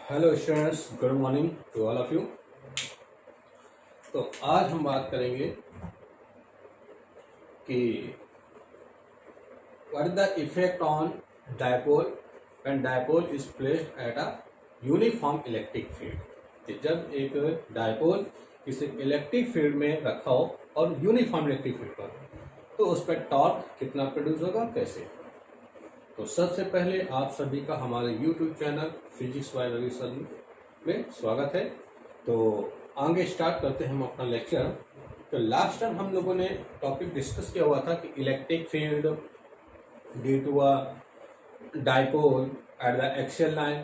Hello students, good morning to all of you. तो आज हम बात करेंगे कि what is the effect on dipole when dipole is placed at a uniform electric field. कि जब एक डायपोल किसी इलेक्ट्रिक फील्ड में रखा हो और यूनिफॉर्म इलेक्ट्रिक फील्ड पर, तो उस पर टॉर्क कितना प्रोड्यूस होगा, कैसे। तो सबसे पहले आप सभी का हमारे YouTube channel physics by Ravi sir में स्वागत है। तो आगे स्टार्ट करते हैं हम अपना लेक्चर। तो लास्ट टाइम हम लोगों ने टॉपिक डिस्कस किया हुआ था कि electric field due to a dipole at the axial line,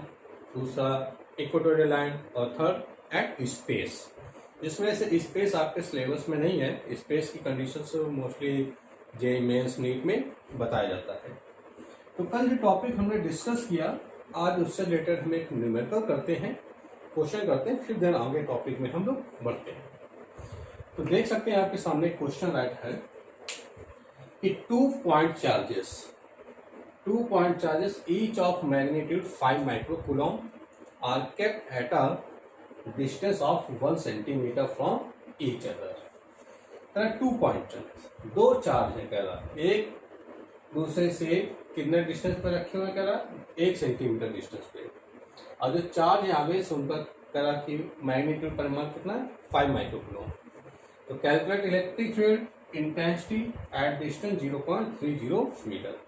दूसरा इक्वेटोरियल लाइन और थर्ड एट स्पेस। जिसमें से स्पेस आपके सिलेबस में नहीं है, स्पेस की conditions mostly JEE mains NEET में बताया जाता है। तो कल जो टॉपिक हमने डिस्कस किया, आज उससे रिलेटेड हम एक न्यूमेरिकल करते हैं, क्वेश्चन करते हैं, फिर देन आगे टॉपिक में हम लोग बढ़ते हैं। तो देख सकते हैं आपके सामने क्वेश्चन राइट है कि 2 point charges each of magnitude 5 microcoulomb are kept at a distance of 1 centimetre from each other. 2 point charges, 2 charge है कह रहा, एक दूसरे से कितने डिस्टेंस पे रखे हुए कह रहा, 1 सेंटीमीटर डिस्टेंस पे। और जो चार्ज है आगे से उनका कह रहा कि मैग्नीट्यूड परिमाण कितना है, 5 माइक्रोकूलम। तो calculate electric field intensity at distance 0.30 metre.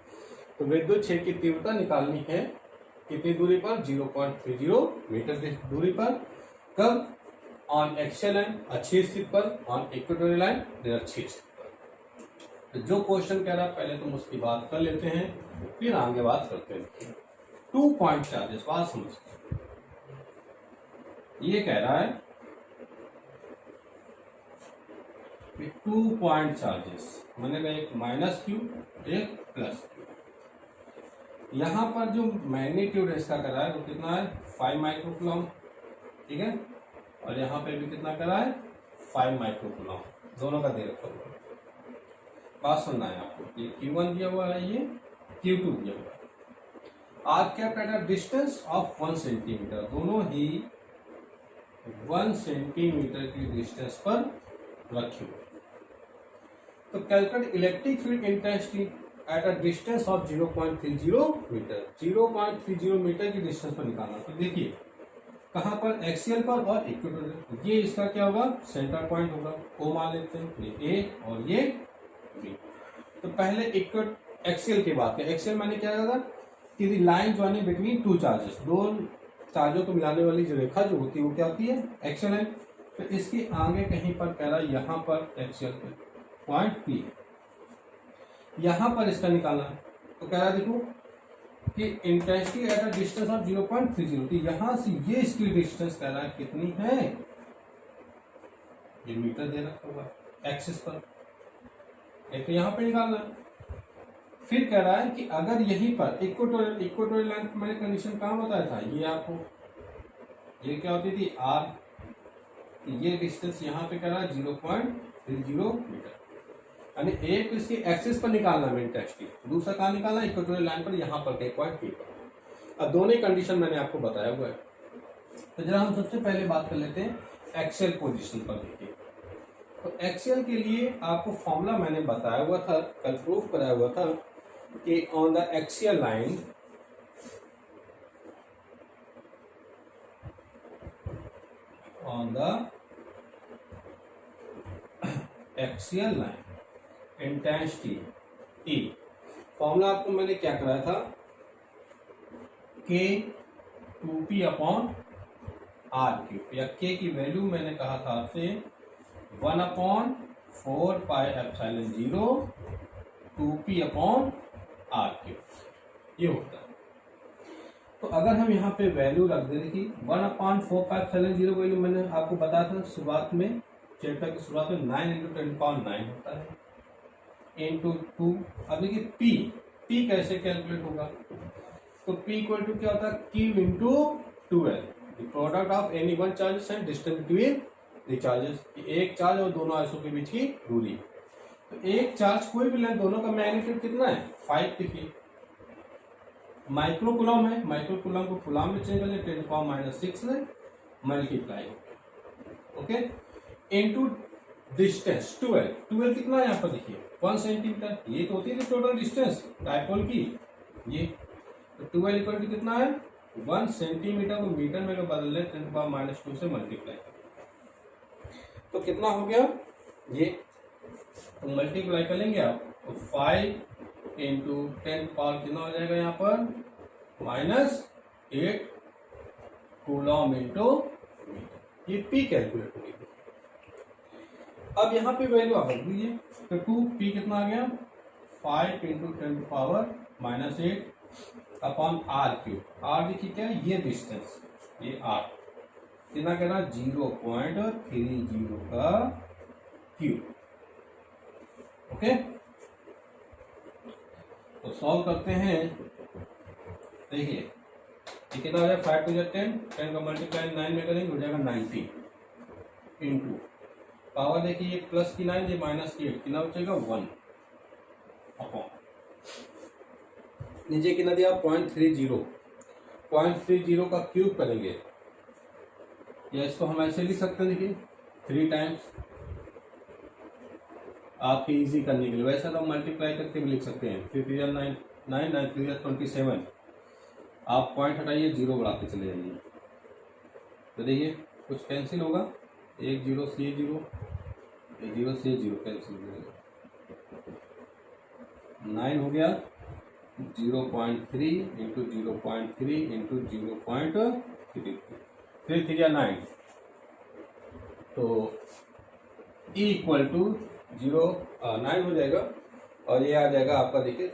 तो विद्युत क्षेत्र की तीव्रता निकालनी है कितनी दूरी पर, 0.30 मीटर दूरी पर। कब? ऑन एक्सियल लाइन अच्छी स्थिति पर, ऑन इक्वेटोरियल लाइन निरक्षी स्थिति पर। तो जो क्वेश्चन कह रहा पहले तुम उसकी बात कर लेते हैं, फिर आगे बात करते हैं। 2 पॉइंट चार्जेस, बात समझते। ये कह रहा है कि 2 पॉइंट चार्जेस मैंने एक माइनस क्यू, एक प्लस क्यू। यहां पर जो मैग्नीट्यूड है इसका कर रहा है वो कितना है, 5 माइक्रोकूलम, ठीक है। और यहाँ पे भी कितना कर रहा है, 5 माइक्रोकूलम, दोनों का दे रखा हुआ है। बात सुनना है आपको, ये Q1 दिया हुआ है, ये Q2 दिया हुआ है। Are kept at a distance of 1 centimetre, दोनों ही 1 सेंटीमीटर की डिस्टेंस पर रखे हुए। तो calculate electric field intensity at a distance of 0.30 metre. 0.30 metre की डिस्टेंस पर निकालना। तो देखिए कहां पर, एक्सियल पर और इक्वेटोरियल। ये इसका क्या होगा, सेंटर पॉइंट होगा, ओ मान लेते हैं, ये ए और ये बी। तो पहले एक्सियल की बात करें। एक्सियल मैंने क्या कहा कि लाइन ज्वाइनिंग बिटवीन 2 चार्जेस, 2 चार्जों को मिलाने वाली जो रेखा जो होती है वो क्या होती है, एक्सियल लाइन। तो इसके आगे कहीं पर कह रहा है, यहाँ पर एक्सियल पे पॉइंट पी, यहाँ पर इसका निकालना है। तो कह रहा है देखो कि intensity at a distance of 0.30, तो यहां से ये इसकी डिस्टेंस कह रहा है कितनी है, ये मीटर दे रखा हुआ है एक्सिस पर, एक तो यहाँ पे निकालना है। फिर कह रहा है कि अगर यहीं पर इक्वेटोरियल लाइन मैंने कंडीशन कहाँ बताया था, ये आपको, ये क्या होती थी आर, ये डिस्टेंस यहाँ पे कह रहा है 0.30 मीटर। यानी एक इसकी एक्सिस पर निकालना है इंटेंसिटी, दूसरा कहाँ निकालना है, इक्वेटोरियल लाइन पर, यहाँ पर पॉइंट पी पर। अब दोनों ही कंडीशन मैंने आपको बताया हुआ है। तो जरा हम सबसे पहले बात कर लेते हैं एक्सियल पोजीशन पर। देखिए तो एक्सियल के लिए आपको फॉर्मूला मैंने बताया हुआ था, कल प्रूफ कराया हुआ था कि on the axial line intensity E, formula आपको मैंने क्या कराया था, K 2P अपॉन R3, या K की वैल्यू मैंने कहा था आपसे 1/4πε0 2P अपॉन R3, ये होता है। तो अगर हम यहाँ पे वैल्यू रख दें कि 1/4πε0 वैल्यू मैंने आपको बताया था शुरुआत में, चैप्टर की शुरुआत में, 9 × 10⁹ होता है इंटू 2। अब देखिए P कैसे कैलकुलेट होगा, तो P इक्वल टू क्या होता है, Q into 2L, the product of any one charges and distance between the charges. एक चार्ज और दोनों आयसों के बीच की दूरी। तो एक चार्ज कोई भी लें, दोनों का मैग्नीट्यूड कितना है, 5। देखिए माइक्रोकुलम है, माइक्रोकुलम को कुलम में चेंज कर ले 10⁻⁻6 से मल्टीप्लाई, ओके, इनटू डिस्टेंस 12 कितना है यहाँ पर देखिए 1 सेंटीमीटर, ये तो होती है टोटल डिस्टेंस डायपोल की, ये तो 12 इक्वल टू कितना है 1 सेंटीमीटर को मीटर में अगर बदल ले 10⁻⁻2 से मल्टीप्लाई, तो कितना हो गया ये, तो मल्टीप्लाई करेंगे आप तो 5 इंटू 10 पावर कितना हो जाएगा यहाँ पर -8 कूलम इंटू मीटर, ये पी कैलकुलेट होगी। अब यहाँ पे वैल्यू आप रख दीजिए, तो 2p कितना आ गया 5 into 10 power -8 upon r cube, r देखिए क्या है ये डिस्टेंस, ये r कितना कहना 0.30 का क्यूब, ओके। तो सॉल्व करते हैं, देखिए ये कितना हो जाएगा 5 टू 10 का मल्टीप्लाई 9 में करेंगे हो जाएगा 90 इंटू पावर देखिए ये प्लस की 9 ये माइनस की 8 कितना बचेगा 1 अपॉन नीचे कितना दिया 0.30 का क्यूब करेंगे, या इसको हम ऐसे लिख सकते हैं देखिए 3 टाइम्स आपके इजी करने के लिए, वैसे तो हम मल्टीप्लाई करके भी लिख सकते हैं 3 3 9 9 9 3 27, आप पॉइंट हटाइए 0 बढ़ाते चले जाइए, तो देखिए कुछ कैंसिल होगा 1 0 से 0 0 से 0 कैंसिल हो जाएगा, 9 हो गया 0.3 इंटू 0.3 इंटू 0.3 3 3 9, तो E इक्वल टू 9 हो जाएगा, और ये आ जाएगा आपका देखिए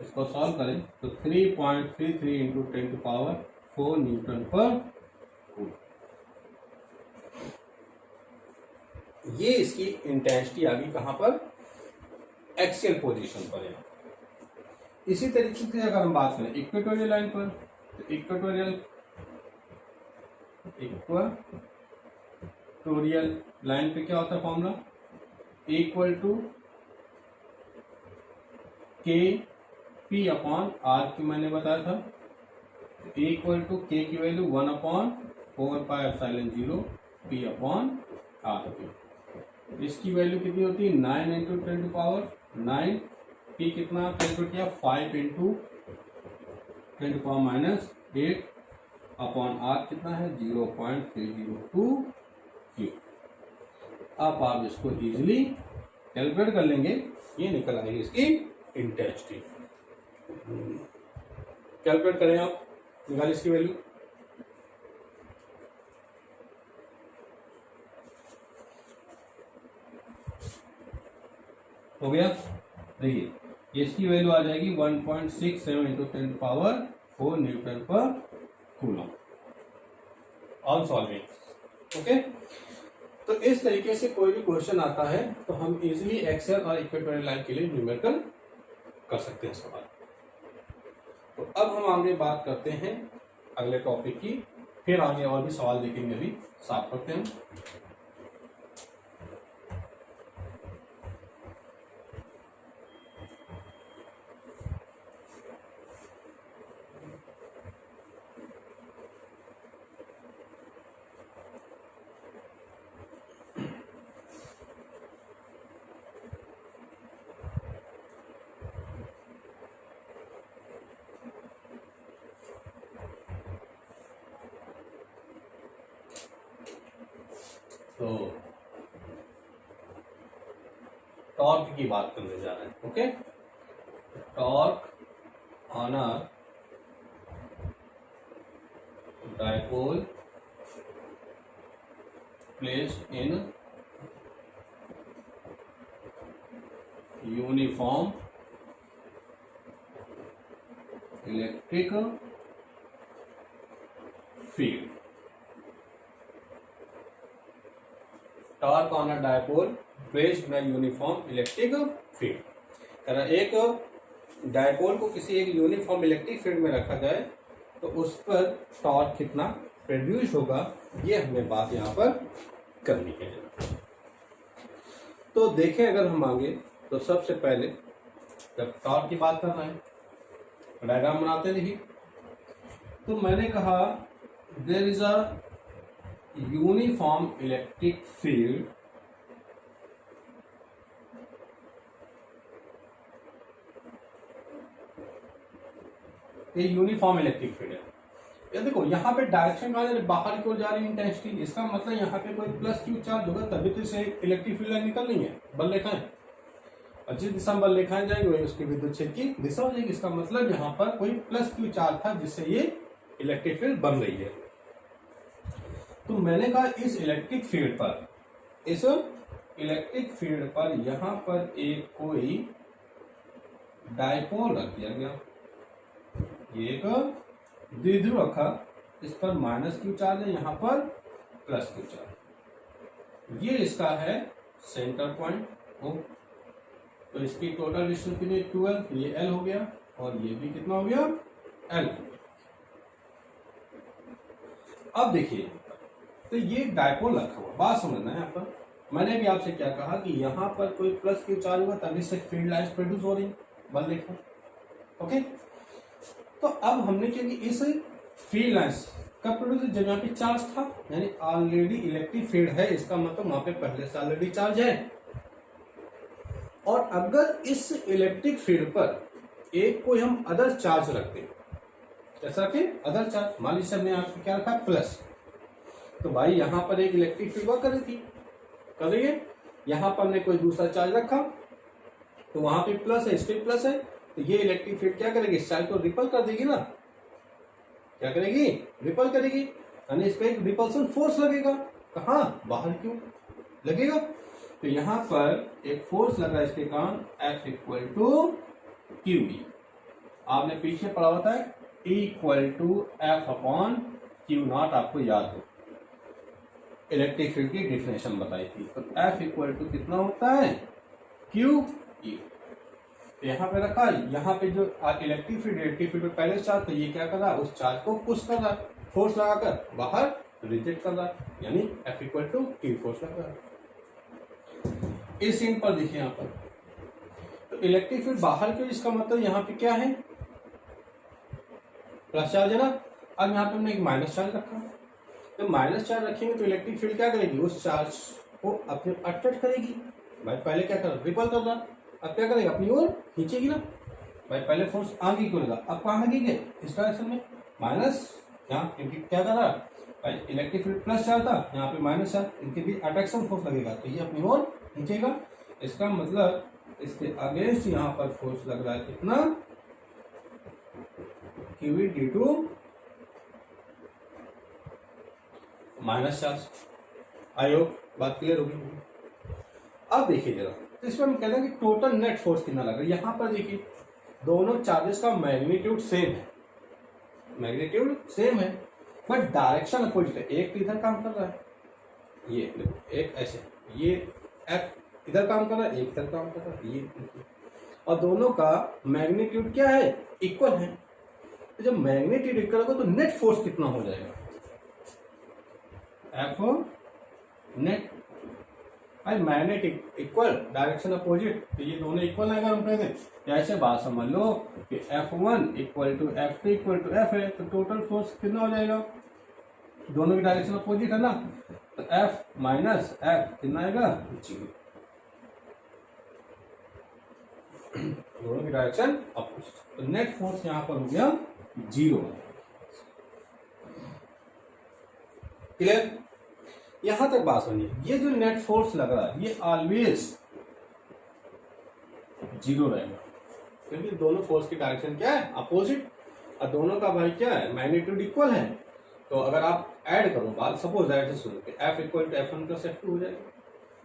इसको सॉल्व करें तो 3.33 इंटू 10 टू पावर 4 न्यूटन पर कूलम, ये इसकी इंटेंसिटी आ गई कहां पर एक्सियल पोजीशन पर है। इसी तरीके से अगर हम बात करें इक्वेटोरियल लाइन पर, तो इक्वेटोरियल लाइन पे क्या होता है formula equal to K P upon R Q, मैंने बताया था इक्वल टू के की value 1/4πε0 P upon R Q, इसकी वैल्यू कितनी होती है 9 इंटू 10 टू पावर 9, पी कितना कैलकुलेट किया 5 into 10 to power -8 upon R कितना है 0.302 क्यू। अब आप इसको इजीली कैलकुलेट कर लेंगे, ये निकल आएगी इसकी इंटेंसिटी, कैलकुलेट करें आप, निकालिए इसकी वैल्यू, हो गया, देखिए इसकी वैल्यू आ जाएगी 1.67 इंटू 10 पावर 4 न्यूटन पर कूलम ऑन सॉल्विंग, ओके। तो इस तरीके से कोई भी क्वेश्चन आता है तो हम इजीली एक्सेल और इक्वेटोरियल लाइन के लिए न्यूमेरिकल कर सकते हैं सवाल। तो अब हम आगे बात करते हैं अगले टॉपिक की, फिर आगे और भी सवाल देखेंगे, अभी साफ करते हैं। तो टॉर्क की बात करने जा रहे हैं, okay. Torque on a dipole placed in uniform electric field, torque on a dipole placed in uniform electric field. अगर एक डायपोल को किसी एक यूनिफॉर्म इलेक्ट्रिक फील्ड में रखा जाए तो उस पर टॉर्क कितना प्रोड्यूस होगा, ये हमें बात यहाँ पर करनी है। तो देखें अगर हम आगे, तो सबसे पहले जब टॉर्क की बात कर रहे हैं डायग्राम बनाते देखिए। तो मैंने कहा there is a uniform electric field ये यूनिफॉर्म इलेक्ट्रिक फील्ड है। ये देखो यहाँ पे डायरेक्शन कहा जा रही है, बाहर की ओर जा रही इंटेंसिटी, इसका मतलब यहाँ पे कोई प्लस क्यू चार्ज होगा तभी तो इसे इलेक्ट्रिक फील्ड लाइन निकल रही है, बल रेखाएं, और जिस दिशा में बल रेखाएं जाएंगे वही उसकी विद्युत क्षेत्र की दिशा हो जाएगी। इसका मतलब यहाँ पर कोई प्लस क्यू चार्ज था जिससे ये इलेक्ट्रिक फील्ड बन रही है। तो मैंने कहा इस इलेक्ट्रिक फील्ड पर यहाँ पर एक कोई डायपोल रख दिया गया, ये एक द्विध्रुव रखा, इस पर माइनस क्यू चार्ज है, यहाँ पर प्लस क्यू चार्ज, ये इसका है सेंटर पॉइंट हो। तो इसकी टोटल डिस्टेंस कितनी 12, तो ये L हो गया और ये भी कितना हो गया L। अब देखिए तो ये डायपोल रखा हुआ, बात समझना है यहाँ पर। मैंने भी आपसे क्या कहा कि यहाँ पर कोई प्लस क्यू चार्ज हुआ तभी से फील्ड लाइन्स प्रोड्यूस हो रही, बल रेखा। ओके, तो अब हमने क्या कि इस फील्ड लाइन्स कब प्रोड्यूस, जब यहाँ पे चार्ज था, यानी ऑलरेडी इलेक्ट्रिक फील्ड है, इसका मतलब वहां पे पहले से ऑलरेडी चार्ज है। और अगर इस इलेक्ट्रिक फील्ड पर एक कोई हम अदर चार्ज रखते हैं, जैसा कि अदर चार्ज, मान लीजिए हमने यहाँ पे क्या रखा प्लस, तो भाई यहाँ पर एक इलेक्ट्रिक फील्ड वर्क कर रही है, यहाँ पर हमने कोई दूसरा चार्ज रखा तो वहां पे प्लस है, इस पे प्लस है, तो ये इलेक्ट्रिक फील्ड क्या करेगी, इस चार्ज को रिपल कर देगी ना, क्या करेगी, रिपल करेगी, यानी इस पे एक रिपल्सन फोर्स लगेगा। कहाँ, बाहर क्यों लगेगा, तो यहाँ पर एक फोर्स लगा इसके कारण F equal to Q B. आपने पीछे पढ़ा होता है E equal to F upon Q naught, आपको याद हो, इलेक्ट्रिक फील्ड की डिफिनेशन बताई थी। तो F इक्वल टू कितना होता है क्यू ई, यहाँ पे रखा, यहाँ पे जो इलेक्ट्रिक फील्ड पे पहले चार्ज, तो ये क्या कर रहा है, उस चार्ज को पुश कर रहा है, फोर्स लगाकर बाहर रिजेक्ट कर रहा है, यानी F equal to Q force लग रहा है। इस सीन पर देखिए यहाँ पर, तो इलेक्ट्रिक फील्ड बाहर क्यों, इसका मतलब यहाँ पे क्या है, प्लस चार्ज है ना। अब यहाँ पे हमने एक माइनस चार्ज रखा, तो माइनस चार्ज रखेंगे तो इलेक्ट्रिक फील्ड क्या करेगी, उस चार्ज को अपने अट्रैक्ट करेगी। भाई पहले क्या कर, रिपल कर रहा, अब क्या करेगा, अपनी ओर खींचेगी ना। भाई पहले फोर्स आगे क्यों लगा, अब कहाँ लगेगी, इस डायरेक्शन में, माइनस, यहाँ क्योंकि क्या कर रहा है, भाई इलेक्ट्रिक फील्ड प्लस चार्ज था, यहाँ पे माइनस चार्ज, इनके बीच अट्रैक्शन फोर्स लगेगा, तो ये अपनी ओर खींचेगा। इसका मतलब इसके अगेंस्ट यहाँ पर फोर्स लग रहा है कितना, QV D to minus charge. I hope बात क्लियर होगी। अब देखिए जरा, तो इसमें हम कहते हैं कि टोटल नेट फोर्स कितना लग रहा है। यहाँ पर देखिए दोनों चार्जेस का मैग्नीट्यूड सेम है, बट डायरेक्शन अपोजिट है। एक इधर काम कर रहा है, ये देखो, एक ऐसे, ये एफ इधर काम कर रहा है, एक इधर काम कर रहा है, ये, और दोनों का मैग्नीट्यूड क्या है, इक्वल है। तो जब मैग्नीट्यूड इक्वल होगा तो नेट फोर्स कितना हो जाएगा, एफ नेट, भाई मैग्नेटिक इक्वल डायरेक्शन अपोजिट, तो ये दोनों इक्वल है। अगर हम कहते हैं ऐसे बात समझ लो कि F1 equal to F2 equal to F है, तो टोटल फोर्स कितना हो जाएगा, दोनों की डायरेक्शन अपोजिट है ना, तो F माइनस F कितना आएगा, 0, दोनों की डायरेक्शन अपोजिट, तो नेट फोर्स यहाँ पर हो गया 0। क्लियर, यहां तक बात सुनिए। ये जो नेट फोर्स लग रहा है ये ऑलवेज 0 रहेगा, क्योंकि दोनों फोर्स की डायरेक्शन क्या है, अपोजिट, और दोनों का भाई क्या है, मैग्नीट्यूड इक्वल है। तो अगर आप ऐड करो, बात सपोज ऐसे सुनो कि F equal to F1 plus F2 हो जाएगा,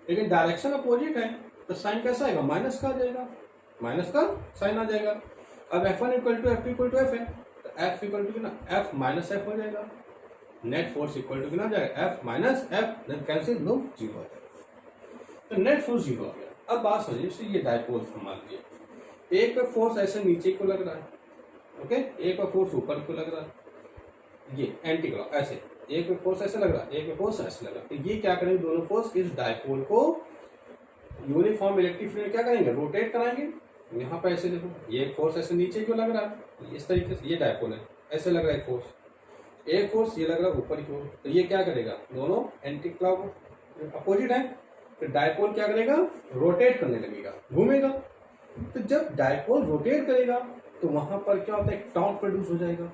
लेकिन डायरेक्शन अपोजिट है तो साइन कैसा आएगा, माइनस का आ जाएगा, माइनस का साइन आ जाएगा। अब F1 equal to F2 equal to F है, तो F इक्वल टू कितना, F माइनस F हो जाएगा, नेट फोर्स इक्वल टू कितना हो जाएगा, F minus F, then cancel, लो 0 हो जाएगा, तो नेट फोर्स 0 हो गया। अब बात समझिए, ये डायपोल मान लीजिए, एक पे फोर्स ऐसे नीचे को लग रहा है, ओके, एक पे फोर्स ऊपर को लग रहा है, ये एंटी क्लॉक ऐसे, एक पे फोर्स ऐसे लग रहा है, एक पे फोर्स ऐसे लग रहा है, तो ये क्या करेंगे, दोनों फोर्स इस डायपोल को यूनिफॉर्म इलेक्ट्रिक फील्ड क्या करेंगे, रोटेट कराएंगे, यहाँ पे ऐसे देखो, ये फोर्स ऐसे नीचे क्यों लग रहा है, इस तरीके से, ये डायपोल है, ऐसे लग रहा है फोर्स, एक फोर्स ये लग रहा है ऊपर की ओर, तो ये क्या करेगा, दोनों एंटी क्लॉक अपोजिट है, तो डायपोल क्या करेगा, रोटेट करने लगेगा, घूमेगा। तो जब डायपोल रोटेट करेगा तो वहां पर क्या होता है, टॉर्क प्रोड्यूस हो जाएगा।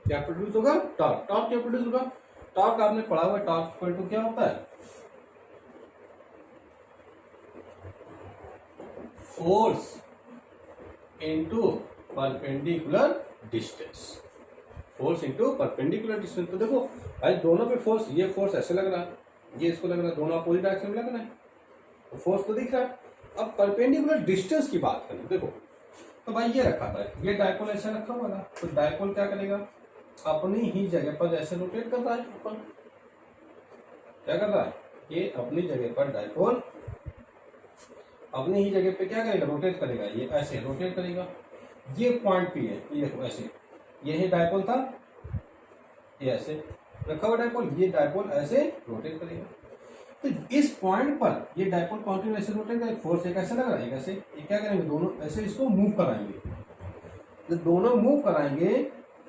क्या प्रोड्यूस होगा, टॉर्क। टॉर्क क्या प्रोड्यूस होगा, टॉर्क आपने पढ़ा हुआ, टॉर्क इक्वल टू क्या होता है, force into perpendicular distance, force into perpendicular distance. तो देखो भाई दोनों पे फोर्स, ये फोर्स ऐसे लग रहा है, ये इसको लग रहा है, दोनों अपोजिट डायरेक्शन में लग रहा है, तो फोर्स तो दिख रहा है। अब परपेंडिकुलर डिस्टेंस की बात करें, देखो तो भाई ये रखा था, ये डायपोल ऐसे रखा हुआ था, तो डायपोल क्या करेगा, अपनी ही जगह पर ऐसे रोटेट कर रहा है, ऊपर क्या कर रहा है, ये अपनी जगह पर डायपोल अपनी ही जगह पे क्या करेगा, रोटेट करेगा, ये ऐसे रोटेट करेगा। ये पॉइंट पी है, ये देखो ऐसे, ये डायपोल था, ये ऐसे रखा हुआ डायपोल, ये डायपोल ऐसे रोटेट करेगा। तो इस पॉइंट पर ये डायपोल कंटिन्यू ऐसे रोटेट करेगा, फोर्स एक ऐसे लग रहा है, एक ऐसे, ये क्या करेंगे, दोनों ऐसे इसको मूव कराएंगे। जब दोनों मूव कराएंगे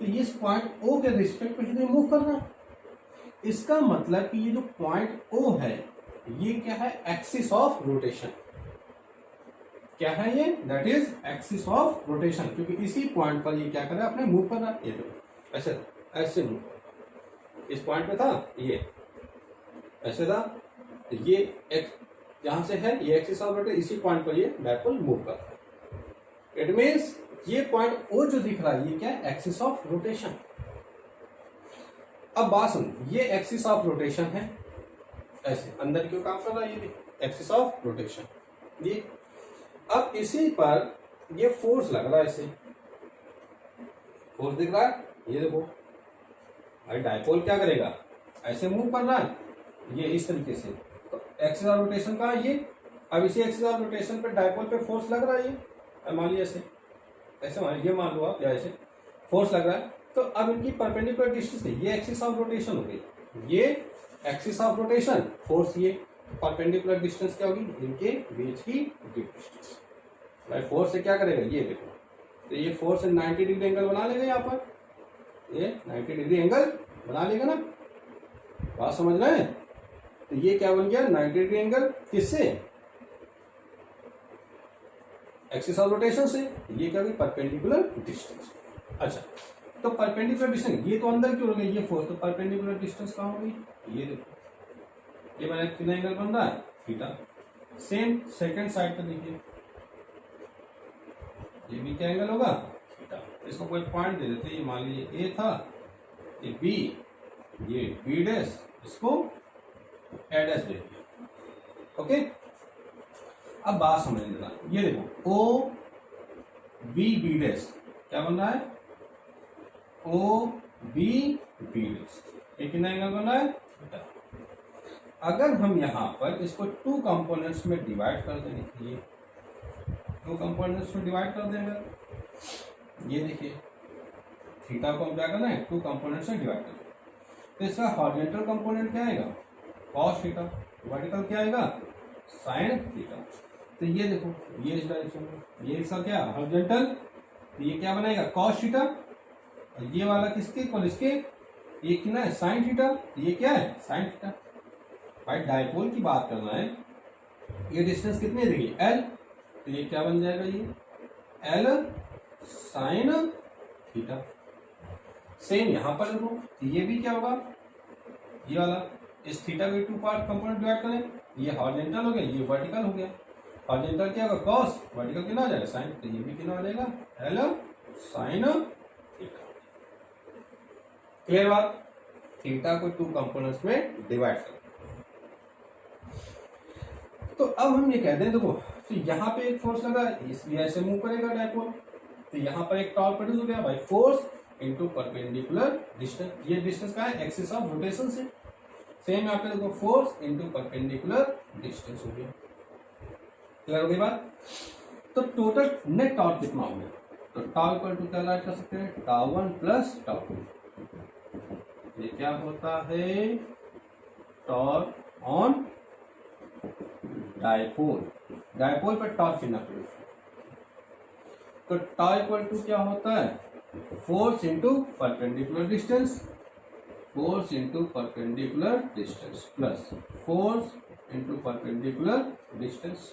तो इस पॉइंट ओ के रिस्पेक्ट में मूव कर रहा है। इसका मतलब कि ये जो पॉइंट ओ है ये क्या है, एक्सिस ऑफ रोटेशन। क्या है ये, that is axis of rotation, क्योंकि इसी पॉइंट पर ये क्या कर रहा है, अपने मूव कर रहा है। ये देखो ऐसे ऐसे मूव, इस पॉइंट पे था, ये ऐसे था, तो ये एक यहां से है, ये एक्सिस ऑफ रोटेशन, इसी पॉइंट पर ये डायपोल मूव कर रहा है। इट मींस ये पॉइंट ओ जो दिख रहा है ये क्या है, एक्सिस ऑफ रोटेशन। अब बात सुन, ये एक्सिस ऑफ रोटेशन है, ऐसे अंदर क्यों काम कर रहा है, ये एक्सिस ऑफ रोटेशन। ये अब इसी पर ये फोर्स लग रहा है, ऐसे फोर्स दिख रहा है, ये देखो भाई डायपोल क्या करेगा, ऐसे मूव कर रहा है, ये इस तरीके से, तो एक्सिस ऑफ रोटेशन का ये। अब इसी एक्सिस ऑफ रोटेशन पे डायपोल पे फोर्स लग रहा है, ये मान लीजिए ऐसे ऐसे मान, ये मान लो आप, या ऐसे फोर्स लग रहा है। तो अब इनकी परपेंडिकुलर डिस्टेंस है, ये एक्सिस ऑफ रोटेशन हो गई, ये एक्सिस ऑफ रोटेशन, फोर्स ये, परपेंडिकुलर डिस्टेंस क्या होगी, इनके बीच की डिस्टेंस। भाई फोर्स से क्या करेगा, ये देखो, तो ये फोर्स 90 डिग्री एंगल बना लेगा, यहाँ पर ये 90 डिग्री एंगल बना लेगा ना, बात समझ रहे हैं। तो ये क्या बन गया, 90 डिग्री एंगल, किससे, एक्सिस ऑफ रोटेशन से। ये क्या होगी, परपेंडिकुलर डिस्टेंस। अच्छा, तो परपेंडिकुलर डिस्टेंस ये तो अंदर क्यों हो गई, ये फोर्स, तो परपेंडिकुलर डिस्टेंस कहाँ हो गई, ये देखो, ये मैंने कितना एंगल बन रहा है, थीटा। सेम सेकंड साइड पे देखिए, ये भी क्या एंगल होगा, थीटा। इसको कोई पॉइंट दे देते, ये मान लीजिए ए था, ये बी, ये बी डैश, इसको ए डैश दे दिया। ओके, अब बात समझ लेना, ये देखो ओ बी बी डैश क्या बन रहा है, ओ बी बी डैश, ये कितना एंगल बन रहा है, थीटा। अगर हम यहाँ पर इसको टू कंपोनेंट्स में डिवाइड कर देंगे, ये टू कंपोनेंट्स में डिवाइड कर देंगे, ये देखिए थीटा को हम क्या करना है, टू कंपोनेंट्स में डिवाइड करना है। तो इसका हॉरिजॉन्टल कंपोनेंट क्या आएगा, कॉस थीटा, वर्टिकल क्या आएगा, साइन थीटा। तो ये देखो, ये इस डायरेक्शन में, ये इसका क्या हॉरिजॉन्टल, तो ये क्या बनाएगा, कॉस थीटा, और ये वाला किसके इक्वल, इसके, ये कितना है, साइन थीटा, ये क्या है, साइन थीटा। भाई डायपोल की बात करना है, ये डिस्टेंस कितनी है, देखिए एल, तो ये क्या बन जाएगा, ये एल साइन थीटा। सेम यहां पर देखो, तो ये भी क्या होगा, ये वाला, इस थीटा को टू पार्ट कंपोनेंट डिवाइड करें, ये हॉरिजॉन्टल हो गया, ये वर्टिकल हो गया। हॉरिजॉन्टल क्या होगा, कॉस, वर्टिकल कितना हो जाएगा, साइन, तो ये भी कितना हो जाएगा, एल साइन थीटा। क्लियर बात, थीटा को टू कंपोनेंट्स में डिवाइड करें। तो अब हम ये कहते हैं, देखो तो यहाँ पे एक फोर्स लगा, इसलिए ऐसे मूव करेगा डायपोल, तो यहाँ पर एक टॉर्क प्रोड्यूस हो गया, भाई फोर्स इनटू परपेंडिकुलर डिस्टेंस, ये डिस्टेंस का है, एक्सिस ऑफ रोटेशन से। सेम यहाँ पे देखो, फोर्स इनटू परपेंडिकुलर डिस्टेंस हो गया। क्लियर हो गई बात। तो टोटल नेट टॉर्क कितना हो गया, तो टाउ इक्वल टू क्या राइट कर सकते हैं, टाउ 1 प्लस टाउ 2। ये क्या होता है, टॉर्क ऑन डायपोल, डायपोल पर टॉर्क कितना प्रोड्यूस, तो टाउ इक्वल टू क्या होता है, force into perpendicular distance, force into perpendicular distance plus force into perpendicular distance.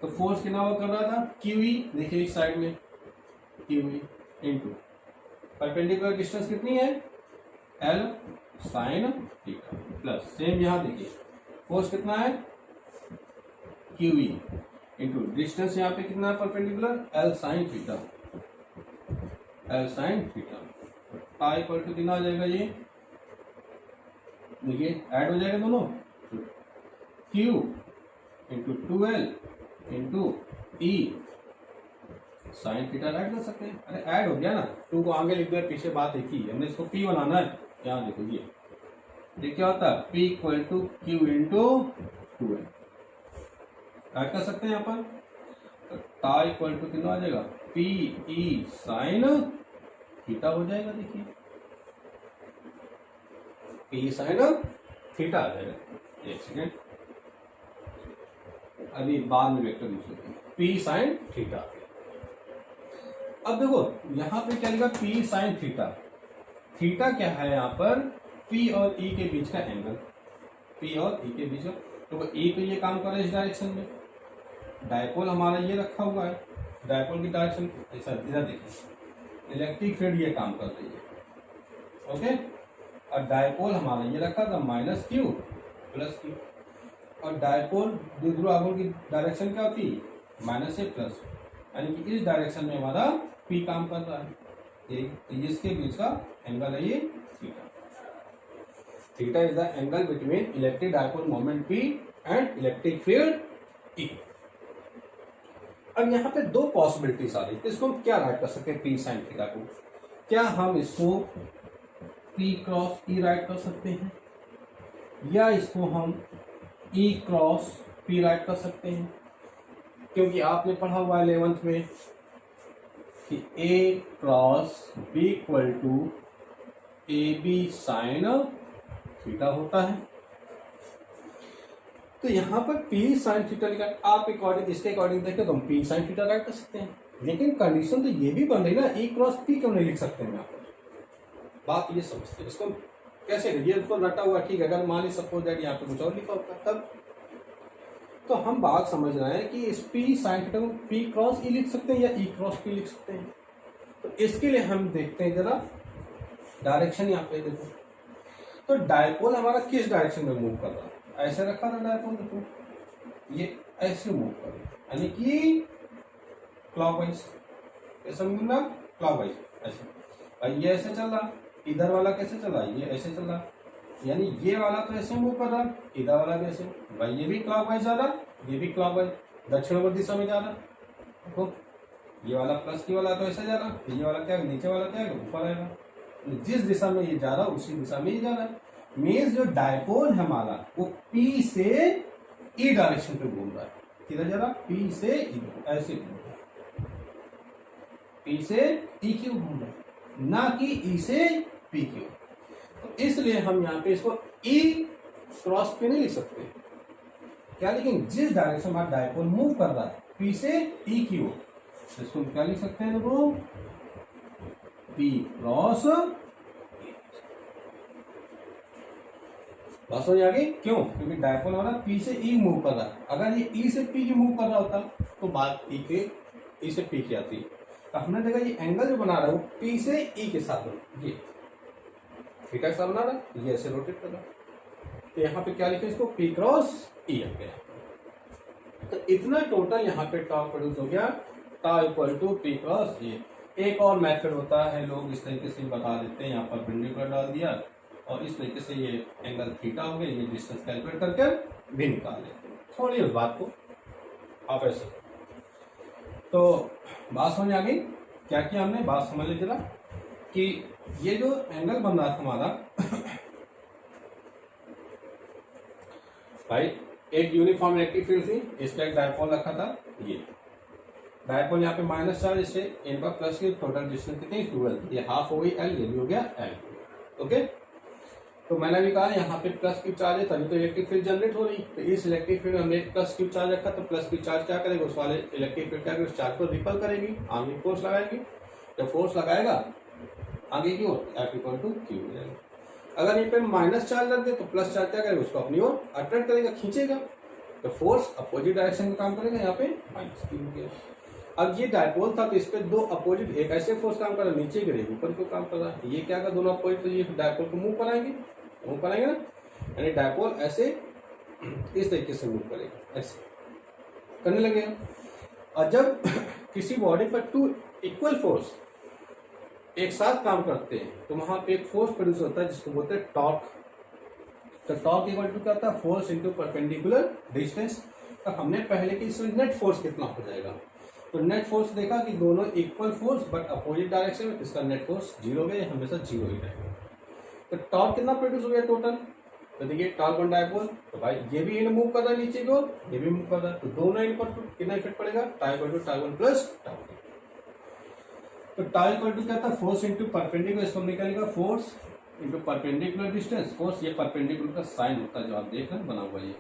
तो फोर्स कितना वर्क कर रहा था, क्यूई, देखिए इस साइड में क्यूई इंटू परपेंडिकुलर डिस्टेंस कितनी है, L sine theta plus same यहां देखिए फोर्स कितना है, क्यूई इंटू डिस्टेंस यहाँ पे कितना है perpendicular, L sine theta, L sine theta. Tau equal to कितना आ जाएगा, ये देखिए ऐड हो जाएगा दोनों, Q into two L into E sine theta add कर सकते हैं। अरे ऐड हो गया ना, टू को आगे लिख दिया, पीछे बात एक ही है, हमने इसको पी बनाना है। यहाँ देखो ये क्या होता है, P equal to Q into two L add कर सकते हैं यहाँ पर। तो टा इक्वल टू कितना आ जाएगा, पी ई साइन थीटा हो जाएगा, देखिए पी साइन थीटा आ जाएगा। एक सेकेंड, अभी बाद में वेक्टर यूज करते हैं, पी साइन थीटा। अब देखो यहां पे क्या लिखा, पी साइन थीटा, थीटा क्या है यहाँ पर, पी और ई के बीच का एंगल, पी और ई के बीच का। तो ई तो ये काम कर रहा है इस डायरेक्शन में, डायपोल हमारा ये रखा हुआ है, डायपोल की डायरेक्शन ऐसा, इधर देखिए इलेक्ट्रिक फील्ड ये काम कर रही है, ओके। और डायपोल हमारा ये रखा था माइनस क्यू प्लस क्यू, और डायपोल द्विध्रुव आघूर्ण की डायरेक्शन क्या होती है, माइनस से प्लस, यानी कि इस डायरेक्शन में हमारा पी काम कर रहा है, जिसके बीच का एंगल है ये theta. Theta is the angle between electric dipole moment P and electric field E. अब यहाँ पे दो पॉसिबिलिटीज आ रही है, इसको हम क्या राइट कर सकते हैं, पी साइन थीटा को, क्या हम इसको पी क्रॉस ई राइट कर सकते हैं, या इसको हम ई क्रॉस पी राइट कर सकते हैं। क्योंकि आपने पढ़ा हुआ है 11th में कि A cross B equal to A B sine theta होता है। तो यहां पर पी साइन थीटा लिखा, आप अकॉर्डिंग इसके अकॉर्डिंग देखें तो हम पी साइन थीटा राइट कर सकते हैं, लेकिन कंडीशन तो ये भी बन रही ना, ई क्रॉस पी क्यों नहीं लिख सकते हैं यहाँ पर, बात ये समझते हैं। इसको कैसे, ये तो रटा हुआ ठीक है, अगर मान ली सपोज दैट यहाँ पे कुछ और लिखा होता तब, तो हम बात समझ रहे हैं कि इस पी साइन थीटा को पी क्रॉस ई लिख सकते हैं या ई क्रॉस पी लिख सकते हैं। तो इसके लिए हम देखते हैं जरा डायरेक्शन, यहाँ पे देखो तो डायपोल हमारा किस डायरेक्शन में मूव कर रहा है, ऐसे रखा था डायपोल, देखो ये ऐसे मूव कर रहा है, यानी कि क्लॉकवाइज, ऐसा मिलना क्लॉकवाइज ऐसे, और ये ऐसे चल रहा, इधर वाला कैसे चल रहा, ये ऐसे चल रहा, यानी ये वाला तो ऐसे मूव कर रहा, इधर वाला भी ऐसे, भाई ये भी क्लॉकवाइज जा रहा, ये भी क्लॉकवाइज दक्षिणावर्त दिशा में जा रहा। देखो ये वाला प्लस की वाला तो ऐसे जा रहा, ये वाला क्या, नीचे वाला क्या है, ऊपर आएगा, जिस दिशा में ये जा रहा उसी दिशा में ही जा रहा है। मीन्स जो डायपोल है हमारा वो पी से ई डायरेक्शन पे घूम रहा है, किधर जा रहा, पी से ई, ऐसे घूम रहा है, पी से ई क्यों घूम रहा है, ना कि ई से पी क्यों। तो इसलिए हम यहाँ पे इसको ई क्रॉस पे नहीं लिख सकते, क्या, लेकिन जिस डायरेक्शन हमारा डायपोल मूव कर रहा है पी से ई की ओर, इसको क्या लिख सकते हैं देखो, पी क्रॉस। बात समझ आ गई, क्यों, क्योंकि डायपोल हमारा पी से ई मूव कर रहा है, अगर ये ई से पी की मूव कर रहा होता तो बात ई से पी की आती। तो हमने देखा ये एंगल जो बना रहा है वो पी से ई के साथ, ये थीटा के साथ बना रहा है, ये ऐसे रोटेट कर रहा है, तो यहाँ पे क्या लिखे इसको, पी क्रॉस ई आ गया। तो इतना टोटल यहाँ पे टॉप प्रोड्यूस हो गया, टा इक्वल टू पी क्रॉस ई। एक और मेथड होता है, लोग इस तरीके से बता देते हैं, यहाँ पर परपेंडिकुलर डाल दिया और इस तरीके से ये एंगल थीटा हो गया, ये डिस्टेंस कैलकुलेट करके भी निकाल लेते हैं। छोड़िए उस बात को, आप ऐसे। तो बात समझ आ गई, क्या किया हमने, बात समझ लीजिए जरा कि ये जो एंगल बन रहा था हमारा भाई, एक यूनिफॉर्म इलेक्ट्रिक फील्ड थी, इसका एक डायपोल रखा था, ये डायपोल यहाँ पे माइनस चार्ज, इससे इनका प्लस की टोटल डिस्टेंस कितनी, 12, ये हाफ हो गई एल, ये भी हो गया एल, ओके। तो मैंने भी कहा यहाँ पे प्लस क्यू चार्ज है तभी तो इलेक्ट्रिक फील्ड जनरेट हो रही। तो इस इलेक्ट्रिक फील्ड में हमने प्लस क्यू चार्ज रखा, तो प्लस क्यू चार्ज क्या करेगा, उस वाले इलेक्ट्रिक फील्ड क्या करेगी, उस चार्ज को रिपल करेगी, आगे फोर्स लगाएगी। जब फोर्स लगाएगा आगे की ओर F इक्वल टू क्यू हो जाएगा। अगर यहाँ पे माइनस चार्ज रख दे तो प्लस चार्ज क्या करेगा, उसको अपनी ओर अट्रैक्ट करेगा, खींचेगा। तो फोर्स अपोजिट डायरेक्शन में काम करेगा, यहाँ पे माइनस क्यू हो गया। अब ये डायपोल था तो इस पे दो अपोजिट, एक ऐसे फोर्स काम कर रहा है नीचे की तरफ, ऊपर को काम कर रहा है। ये क्या कर दोनों अपोजिट, तो ये डायपोल को मूव कराएंगे ना, यानी डायपोल ऐसे इस तरीके से मूव करेगा, ऐसे करने लगेगा। और जब किसी बॉडी पर टू इक्वल फोर्स एक साथ काम करते हैं तो वहां पे एक फोर्स प्रोड्यूस होता है जिसको बोलते हैं टॉर्क। तो टॉर्क इक्वल टू क्या होता है, फोर्स इंटू परपेंडिकुलर डिस्टेंस। तो हमने पहले कि इसमें नेट फोर्स कितना हो जाएगा, तो नेट फोर्स देखा कि दोनों equal force but opposite direction में, इसका नेट फोर्स जीरो हो गया, हमेशा जीरो ही रहेगा। तो टॉर्क कितना प्रोड्यूस हो गया टोटल, तो देखिए टॉर्क ऑन डायपोल, तो भाई ये भी इन मूव कर रहा है नीचे की ओर, ये भी मूव कर रहा है, तो दोनों इन पर कितना इफेक्ट पड़ेगा, tau equal to tau one plus tau. तो टाई इक्वल टू क्या था, फोर्स इंटू परपेंडिकुलर, इसको निकालेगा force into perpendicular distance. Force ये परपेंडिकुलर का साइन होता है जो आप देख रहे हैं बना हुआ ये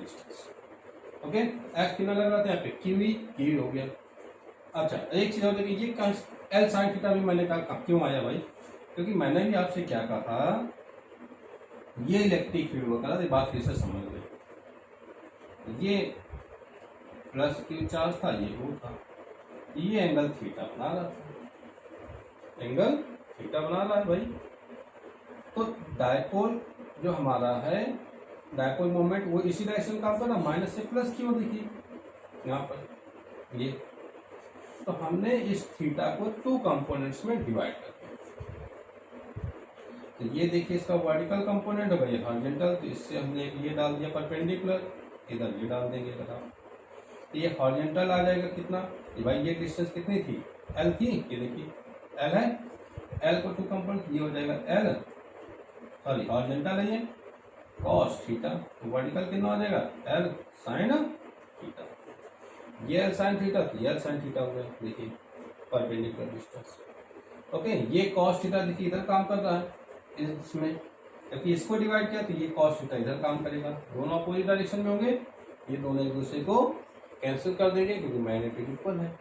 डिस्टेंस। ओके, एफ कितना लग रहा था यहाँ पे, क्यू हो गया। अच्छा एक चीज और देखिए, ये एल साइन थीटा भी मैंने कहा क्यों आया भाई, क्योंकि मैंने भी आपसे क्या कहा था, ये इलेक्ट्रिक फील्ड होता है, बात फिर से समझ गए। ये प्लस क्यू चार्ज था, ये वो था, ये एंगल थीटा बना रहा था, एंगल थीटा बना रहा है भाई। तो डायपोल जो हमारा है, डायपोल मोमेंट वो इसी डायरेक्शन में काम कर रहा, माइनस से प्लस की ओर, देखिए यहाँ पर ये। तो हमने इस थीटा को टू कंपोनेंट्स में डिवाइड कर दिया। तो ये देखिए इसका वर्टिकल कंपोनेंट होगा, ये हॉरिजॉन्टल, तो इससे हमने ये डाल दिया परपेंडिकुलर, इधर ये डाल देंगे बताओ। तो ये हॉरिजॉन्टल आ जाएगा कितना, ये भाई ये डिस्टेंस कितनी थी, एल थी, ये देखिए एल है, एल को टू कंपोनेंट, ये हो जाएगा एल, सॉरी हॉरिजॉन्टल है ये कॉस थीटा, तो वर्टिकल कितना हो जाएगा, एल साइन थीटा। ये एल साइन थीटा, तो ये एल साइन थीटा हो गया, देखिए परपेंडिकुलर डिस्टेंस। ओके, ये कॉस थीटा देखिए इधर काम कर रहा है इसमें, क्योंकि इसको डिवाइड किया तो ये कॉस थीटा इधर काम करेगा, दोनों अपोजिट डायरेक्शन में होंगे, ये दोनों एक दूसरे को कैंसिल कर देंगे क्योंकि मैग्नेटिक इक्वल है।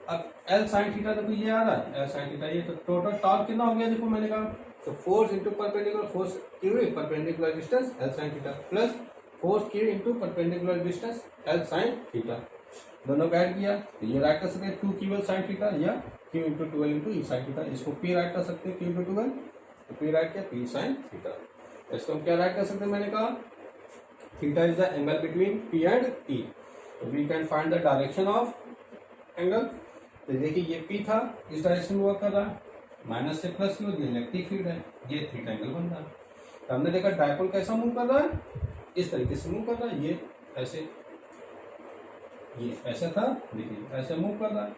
अब एल साइन थीटा देखो ये आ रहा है, एल साइन थीटा ये, तो टोटल टॉर्क कितना हो गया देखो मैंने कहा, तो force into perpendicular, force Q perpendicular distance L sine theta plus force Q into perpendicular distance L sine theta, दोनों का ऐड किया तो ये राइट कर सकते हैं 2 क्यू साइन थीटा या Q into 12 into E sine theta. इसको पी राइट कर सकते हैं, क्यू इंटू 12, तो पी राइट किया पी साइन थीटा। इसको हम क्या राइट कर सकते हैं, मैंने कहा theta is the angle between P and E, तो we can find the direction of angle. तो देखिए ये पी था, इस डायरेक्शन में वर्क कर रहा है, माइनस से प्लस की होगी, इलेक्ट्रिक फील्ड है, ये थीटा एंगल बन रहा है। तो हमने देखा डायपोल कैसा मूव कर रहा है, इस तरीके से मूव कर रहा है, ये ऐसे, ये ऐसा था, देखिए ऐसे मूव कर रहा है,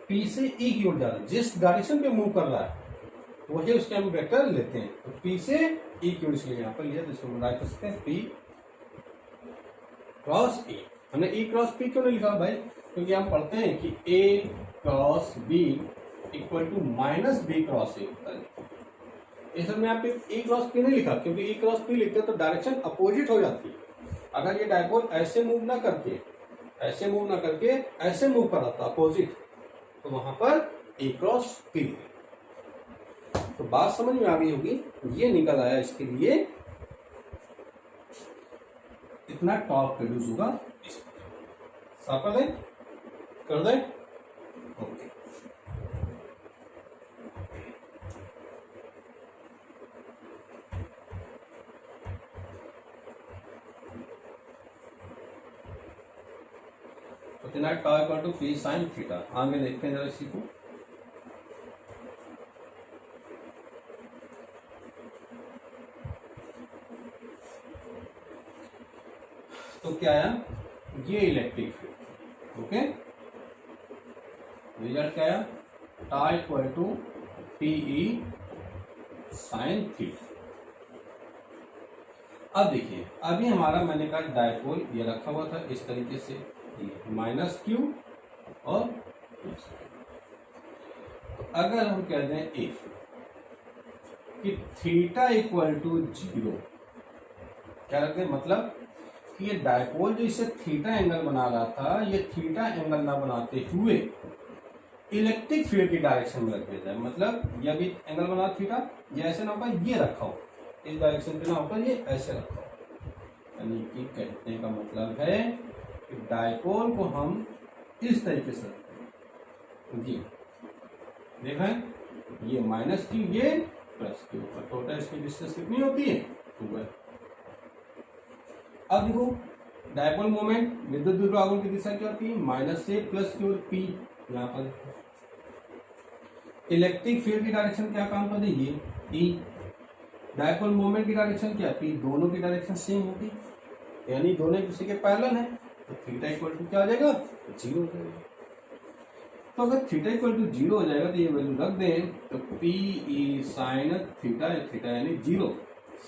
पी से ई की ओर जा रहा है, जिस डायरेक्शन पे मूव कर रहा है वही उसके हम वेक्टर लेते हैं, तो पी से ई की ओर, इसलिए यहाँ पर लिया, तो इसको राइट कर सकते हैं पी क्रॉस ई। हमने ई क्रॉस पी क्यों नहीं लिखा भाई, क्योंकि हम पढ़ते हैं कि A cross B equal to minus B cross A होता है। इस में आप ई क्रॉस पी नहीं लिखा, क्योंकि ई क्रॉस पी लिखते तो डायरेक्शन अपोजिट हो जाती है। अगर ये डायपोल ऐसे मूव ना करके, ऐसे मूव ना करके ऐसे मूव कर रहा था अपोजिट, तो वहां पर ए क्रॉस पी। तो बात समझ में आ गई होगी, ये निकल आया, इसके लिए इतना टॉर्क प्रोड्यूस होगा। इस साफ कर दें, कर दें, ओके। तो इतना torque equal to P sine theta. आगे देखते हैं जरा इसी को। तो क्या आया, ये इलेक्ट्रिक फील्ड, ओके, रिजल्ट क्या आया, tau equal to PE sine theta. अब देखिए, अभी हमारा मैंने कहा डायपोल ये रखा हुआ था इस तरीके से, माइनस क्यू और प्लस। तो अगर हम कह दें इफ कि थीटा इक्वल टू 0। क्या रखते हैं, मतलब कि ये डायपोल जो इसे थीटा एंगल बना रहा था, ये थीटा एंगल ना बनाते हुए इलेक्ट्रिक फील्ड की डायरेक्शन में रख दिया जाए। मतलब ये भी एंगल बना थीटा, ये ऐसे ना होगा, ये रखा हो इस डायरेक्शन पे ना होगा, ये ऐसे रखा हो। यानी कि कहने का मतलब है कि डायपोल को हम इस तरीके से रखते हैं। जी देखा है, ये माइनस क्यू, ये प्लस क्यू, और टोटल इसकी डिस्टेंस कितनी होती है, 2 है। अब देखो डायपोल मोमेंट, विद्युत द्विध्रुव की दिशा क्या होती है, माइनस से प्लस की ओर पी। यहाँ पर इलेक्ट्रिक फील्ड की डायरेक्शन क्या काम कर रही है, ई। डायपोल मोमेंट की डायरेक्शन क्या, पी। दोनों की डायरेक्शन सेम होगी, यानी दोनों एक दूसरे के पैरेलल है, तो थीटा इक्वल टू क्या हो जाएगा, 0 हो जाएगा। तो अगर थीटा इक्वल टू 0 हो जाएगा तो ये वैल्यू रख दें, तो P E sine theta, theta यानी 0,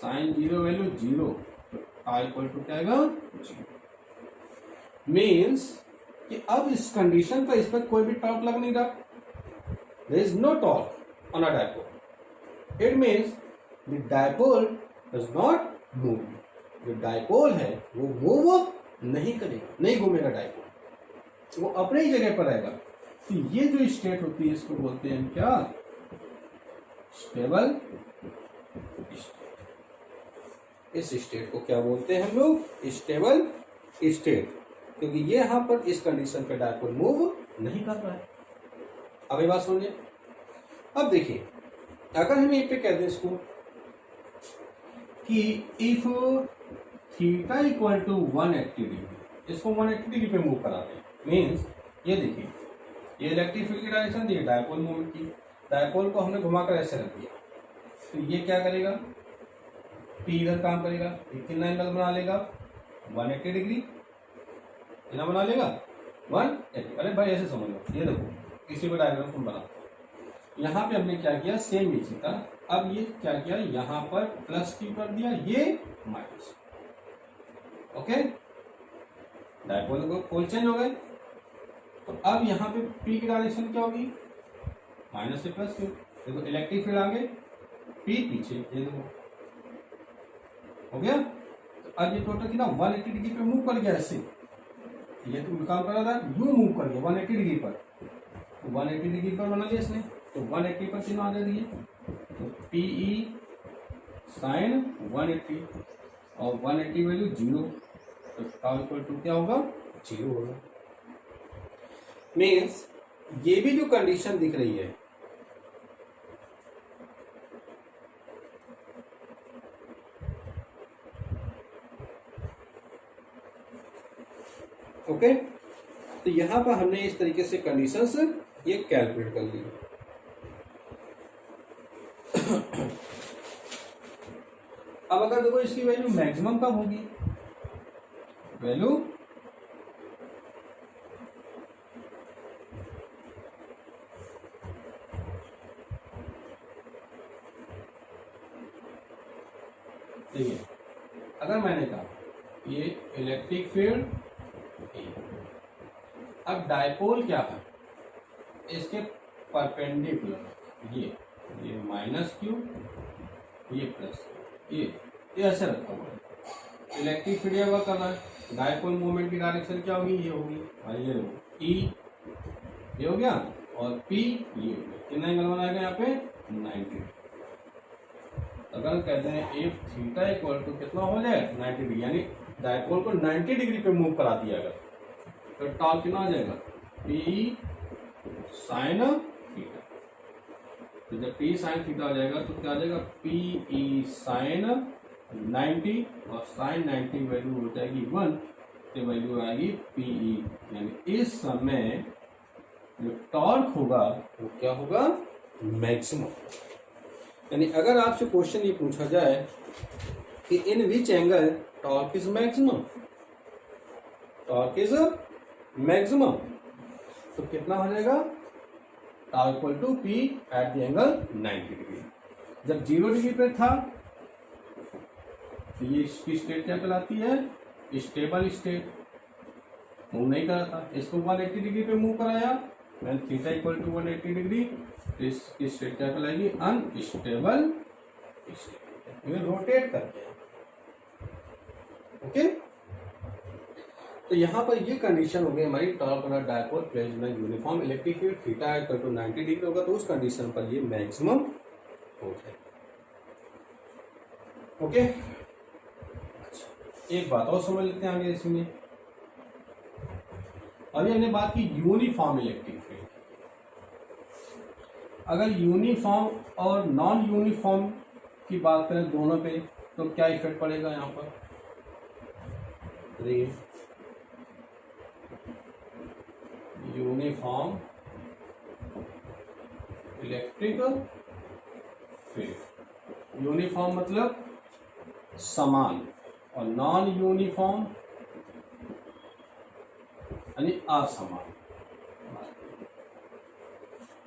साइन 0 वैल्यू 0, तो आई इक्वल टू क्या आएगा, 0। मीन्स कि अब इस कंडीशन पर इस पर कोई भी टॉर्क लग नहीं रहा, there is no torque on a dipole. It means the dipole does not move. जो डायपोल है वो मूव नहीं करेगा, नहीं घूमेगा डायपोल, वो अपने ही जगह पर रहेगा। तो ये जो स्टेट होती है इसको बोलते हैं क्या, स्टेबल स्टेट। इस स्टेट को क्या बोलते हैं हम लोग, स्टेबल स्टेट, क्योंकि ये यहां पर इस कंडीशन पे डायपोल मूव नहीं कर रहा है। अब ये बात समझिए। अब देखिए, अगर हम ये पे कह दें इसको कि if theta equal to 180 degree, इसको 180 डिग्री पे मूव कराते हैं। मीन्स ये देखिए, ये इलेक्ट्रिक फील्ड की डायरेक्शन दी है डायपोल मोमेंट की, डायपोल को हमने घुमाकर ऐसे रख दिया, तो ये क्या करेगा, पी इधर काम करेगा, कितना एंगल बना लेगा, 180 डिग्री, कितना बना लेगा, 180। अरे भाई ऐसे समझ लो, ये देखो किसी को डायग्राम तुम बना, यहाँ पे हमने क्या किया, सेम नीचे था, अब ये क्या किया, यहाँ पर प्लस क्यू कर दिया, ये माइनस। ओके, डायपोल को पोल चेंज हो गए, तो अब यहाँ पे पी की डायरेक्शन क्या होगी, माइनस से प्लस क्यू। देखो इलेक्ट्रिक फील्ड आगे, पी पीछे, ये देखो हो गया। तो अब ये टोटल कितना 180 डिग्री पे मूव कर गया, ऐसे ये तो काम कर रहा था, यू मूव कर गया 180 डिग्री पर, 180 डिग्री पर बना लिया इसने, तो 180 पर चिन्ह आ जाएगी, तो पी ई साइन 180 और 180 वैल्यू 0, तो टाउ इक्वल टू क्या होगा, 0 होगा। मीन्स ये भी जो कंडीशन दिख रही है, ओके, तो यहां पर हमने इस तरीके से कंडीशंस ये कैलकुलेट कर ली। अब अगर देखो इसकी वैल्यू मैक्सिमम कब होगी, वैल्यू देखिए, अगर मैंने कहा ये इलेक्ट्रिक फील्ड, अब डायपोल क्या है, इसके परपेंडिकुलर ये माइनस क्यू, ये प्लस, ये ऐसे रखा हुआ है। इलेक्ट्रिक फील्ड ये वर्क कर रहा है, डायपोल मूवमेंट की डायरेक्शन क्या होगी, ये होगी, और ये ई, ये हो गया, और पी ये हो गया। कितना एंगल बनाएगा यहाँ पे, 90। अगर कहते हैं इफ थीटा इक्वल टू कितना हो जाए, 90 डिग्री, यानी डायपोल को 90 डिग्री पे मूव करा दिया अगर, तो टॉर्क कितना आ जाएगा, पी साइन थीटा। तो जब पी साइन थीटा हो जाएगा तो क्या आ जाएगा, पी ई साइन 90, और साइन 90 वैल्यू हो जाएगी 1, तो वैल्यू आएगी पी ई, यानी इस समय जो टॉर्क होगा वो क्या होगा, मैक्सिमम। यानी अगर आपसे क्वेश्चन ये पूछा जाए कि in which angle torque is maximum, torque is maximum, तो कितना हो जाएगा, tau equal to P at the angle 90 degree. जब 0 डिग्री पे था तो ये इसकी स्टेट क्या कहलाती है, स्टेबल स्टेट, मूव नहीं कर रहा था। इसको 180 डिग्री पे मूव कराया, थीटा इक्वल टू 180 डिग्री, तो इसकी स्टेट क्या कहलाएगी, अनस्टेबल ये रोटेट करते हैं। ओके, तो यहाँ पर ये कंडीशन हो गई हमारी torque on a dipole placed in uniform electric field theta equal to 90 degree होगा, तो उस कंडीशन पर ये मैक्सिमम हो जाए। ओके, अच्छा, एक बात और समझ लेते हैं आगे इसमें। अभी हमने बात की यूनिफॉर्म इलेक्ट्रिक फील्ड। अगर यूनिफॉर्म और नॉन यूनिफॉर्म की बात करें दोनों पे, तो क्या इफेक्ट पड़ेगा यहाँ पर? यूनिफॉर्म इलेक्ट्रिक फील्ड, यूनिफॉर्म मतलब समान, और नॉन यूनिफॉर्म यानी असमान।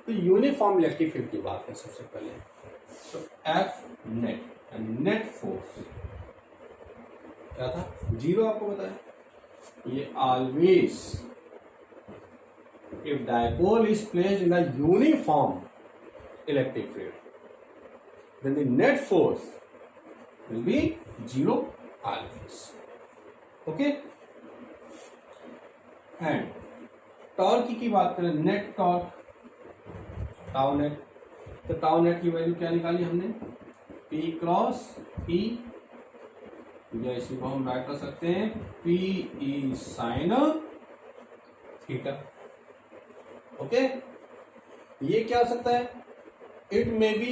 तो यूनिफॉर्म इलेक्ट्रिक फील्ड की बात है सबसे पहले, तो एफ नेट नेट फोर्स क्या था? 0 आपको बताया। ये always if dipole is placed in a uniform electric field, then the net force will be 0 always. Okay, and torque की बात करें, नेट टॉर्क टाउ नेट, तो टाउ नेट की वैल्यू क्या निकाली हमने? P क्रॉस E, या इसी को हम राइट कर सकते हैं PE साइन थीटा। ओके, ये क्या हो सकता है? इट मे बी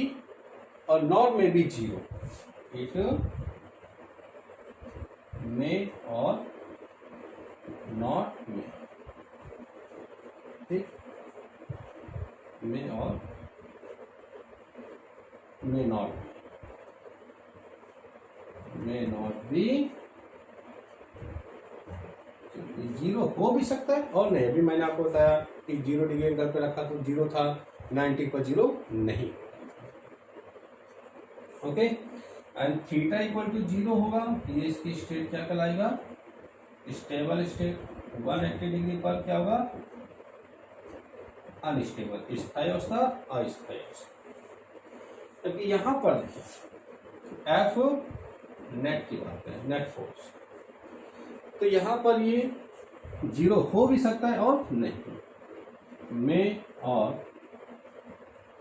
और not may be 0, it may और नॉट मे, ठीक, मे और मे नॉट बी 0 हो भी सकता है और नहीं। अभी मैंने आपको बताया कि 0 डिग्री एंगल पे रखा तो 0 था, 90 पर 0 नहीं। Okay, and theta equal to 0 होगा, ये इसकी स्टेट क्या कहलाएगा? Stable state. 180 डिग्री पर क्या होगा? अनस्टेबल, स्थायी अवस्था, अस्थायी अवस्था। जबकि यहां पर देखिए एफ नेट की बात करें, नेट फोर्स, तो यहां पर ये 0 हो भी सकता है और नहीं, मे और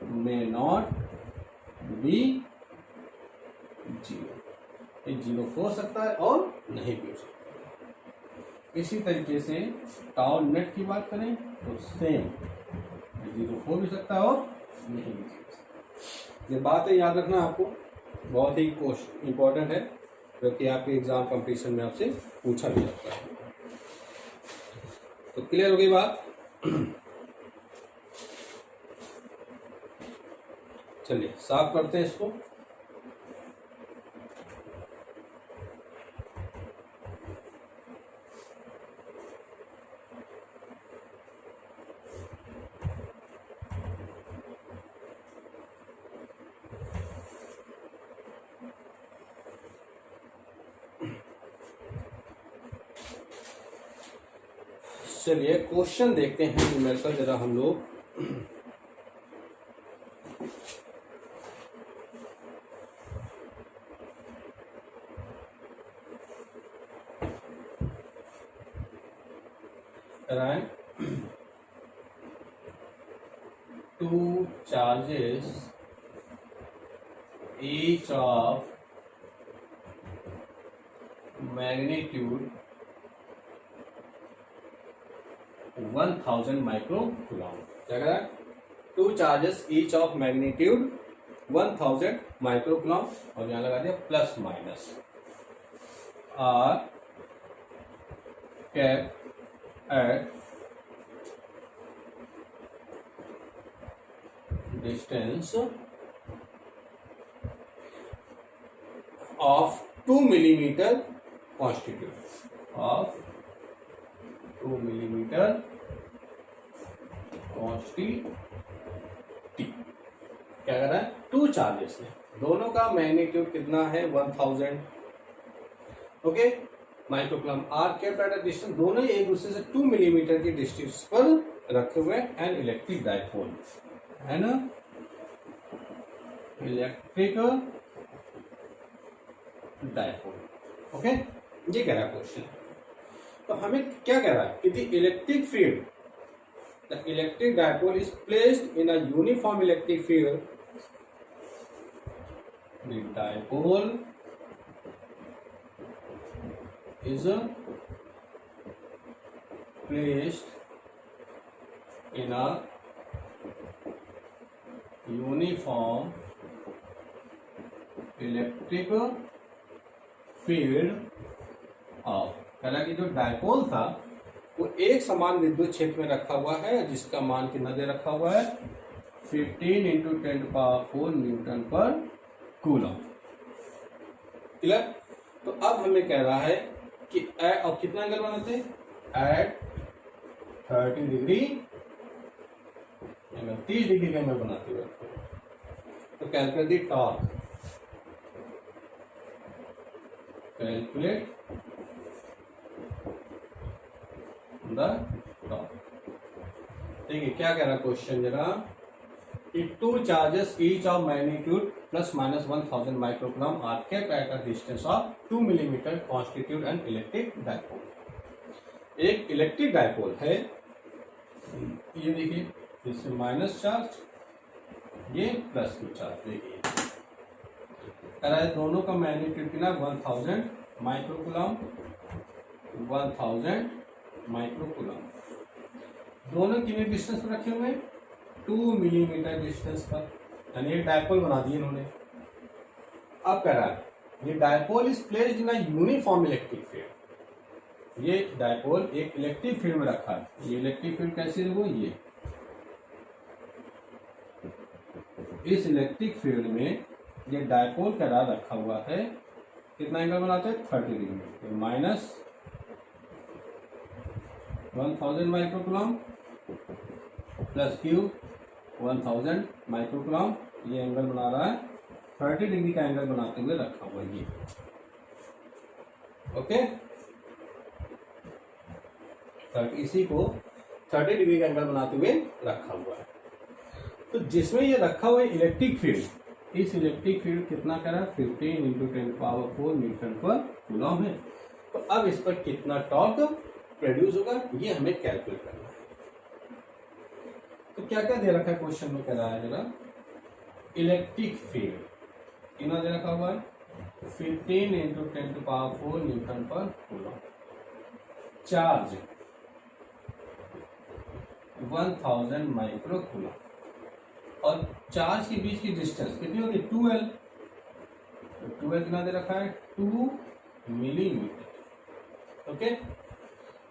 मे नॉट बी 0, ये 0 हो सकता है और नहीं भी हो सकता। इसी तरीके से टाउ नेट की बात करें तो सेम, 0 हो भी सकता है और नहीं भी हो सकता। ये बात है, याद रखना आपको, बहुत ही इंपॉर्टेंट है, क्योंकि आपके एग्जाम कंपटीशन में आपसे पूछा भी जाता है। तो क्लियर हो गई बात? चलिए साफ करते हैं इसको। चलिए क्वेश्चन देखते हैं न्यूमेरिकल जरा हम लोग। two charges each of magnitude 1000 microcoulomb. क्या कह रहा है? 2 charges each of magnitude 1000 microcoulomb, और यहां लगा दिया plus minus, are kept at distance of 2 millimeter constitute of 2 millimeter quantity। क्या कर रहा है? 2 चार्जेस है, दोनों का मैग्नीट्यूड कितना है? 1000 okay microcoulomb. Are kept at distance, दोनों ही एक दूसरे से 2 मिलीमीटर की डिस्टेंस पर रखे हुए एन इलेक्ट्रिक डायपोल है ना, इलेक्ट्रिक डायपोल। ओके, ये कह रहा है क्वेश्चन। तो हमें क्या कह रहा है कि the electric field, the electric dipole is placed in a uniform electric field, the dipole is placed in a uniform electric field of, कहला कि जो डायपोल था वो एक समान विद्युत क्षेत्र में रखा हुआ है जिसका मान कितना दे रखा हुआ है 15 × 10⁴ न्यूटन पर कूलम। क्लियर? तो अब हमें कह रहा है कि अब कितना एंगल बनाते हैं एट 30 डिग्री एंगल, 30 डिग्री का एंगल बनाते हुए। तो calculate the torque, calculate the torque. देखिए क्या कह रहा है क्वेश्चन जरा, two charges each of magnitude plus minus 1000 microcoulomb are kept at a distance of 2 millimeter constitute an electric dipole। एक इलेक्ट्रिक डायपोल है, ये देखिए, इसमें माइनस चार्ज, ये प्लस क्यू चार्ज। देखिए कह रहा है दोनों का मैग्नीट्यूड कितना 1000 माइक्रोकूलम, 1000 माइक्रोकूलम। दोनों कितने डिस्टेंस पर रखे हुए हैं 2 मिलीमीटर डिस्टेंस पर, यानी एक डायपोल बना दिए इन्होंने। अब कह रहा है ये dipole is placed in a uniform electric field, ये डायपोल एक इलेक्ट्रिक फील्ड में रखा है। ये इलेक्ट्रिक फील्ड कैसी है वो, ये इस इलेक्ट्रिक फील्ड में ये डायपोल कह रहा रखा हुआ है। कितना एंगल बनाते हैं 30 degree, minus 1000 microcoulomb plus Q 1000 microcoulomb, ये एंगल बना रहा है 30 डिग्री का एंगल बनाते हुए रखा हुआ है ये। ओके, इसी को 30 डिग्री का एंगल बनाते हुए रखा हुआ है। तो जिसमें ये रखा हुआ है इलेक्ट्रिक फील्ड, इस इलेक्ट्रिक फील्ड कितना कह रहा है 15 × 10⁴ न्यूटन पर कूलम है। तो अब इस पर कितना टॉर्क प्रोड्यूस होगा ये हमें कैलकुलेट करना है। तो क्या क्या दे रखा है क्वेश्चन में, कह रहा है जरा इलेक्ट्रिक फील्ड कितना दे रखा हुआ है 15 × 10⁴ न्यूटन पर कूलम, चार्ज 1000 माइक्रोकूलम, और चार्ज के बीच की डिस्टेंस कितनी होगी 12। तो 12 कितना दे रखा है 2 मिलीमीटर। ओके,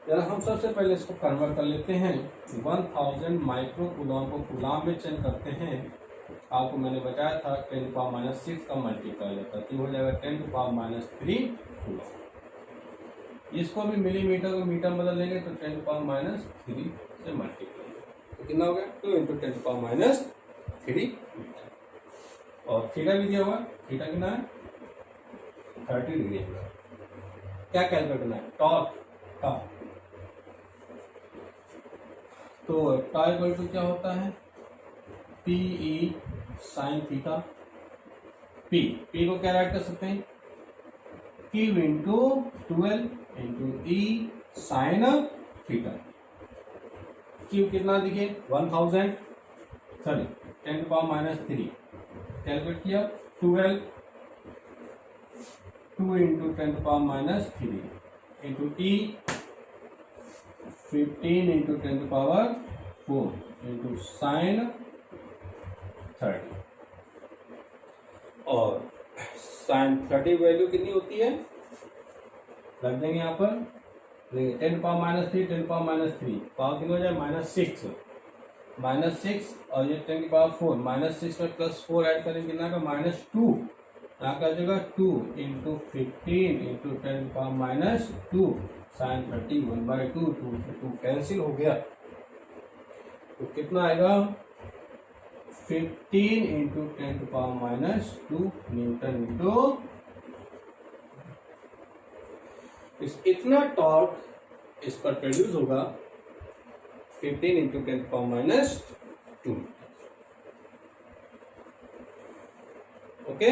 जरा हम सबसे पहले इसको कन्वर्ट कर लेते हैं। 1000 माइक्रोकूलम को कूलम में चेंज करते हैं। आपको मैंने बताया था 10⁻⁻6 का मल्टीप्लाई होता है, तो हो जाएगा 10⁻³ कूलम। इसको भी मिलीमीटर को मीटर में बदल देंगे तो 10⁻³ से मल्टीप्लाई, तो कितना हो गया 2 × 10⁻³ मीटर। और थीटा भी दिया हुआ, थीटा कितना है 30 डिग्री। क्या कैलकुलेट करना है टॉर्क, टॉर्क। तो टॉर्क इक्वल टू क्या होता है PE sin थीटा। P को क्या राइट कर सकते हैं Q × 12 × E sin theta. Q कितना देखिए 1000, सॉरी 10⁻³ कैलकुलेट किया 12 2 × 10⁻³ × E 15 × 10⁴ × sin 30, और sin 30 वैल्यू कितनी होती है रख देंगे यहाँ पर, देखिए 10⁻³ 10⁻³ पावर कितना हो जाए -6 और ये 10⁴ -6 में +4 ऐड करेंगे कितना का -2, यहाँ का जगह 2 × 15 × 10⁻² sin 30 1/2, 2 से 2 कैंसिल हो गया, तो कितना आएगा 15 × 10⁻² न्यूटन इतना टॉर्क इस पर प्रोड्यूस होगा 15 × 10⁻²। ओके,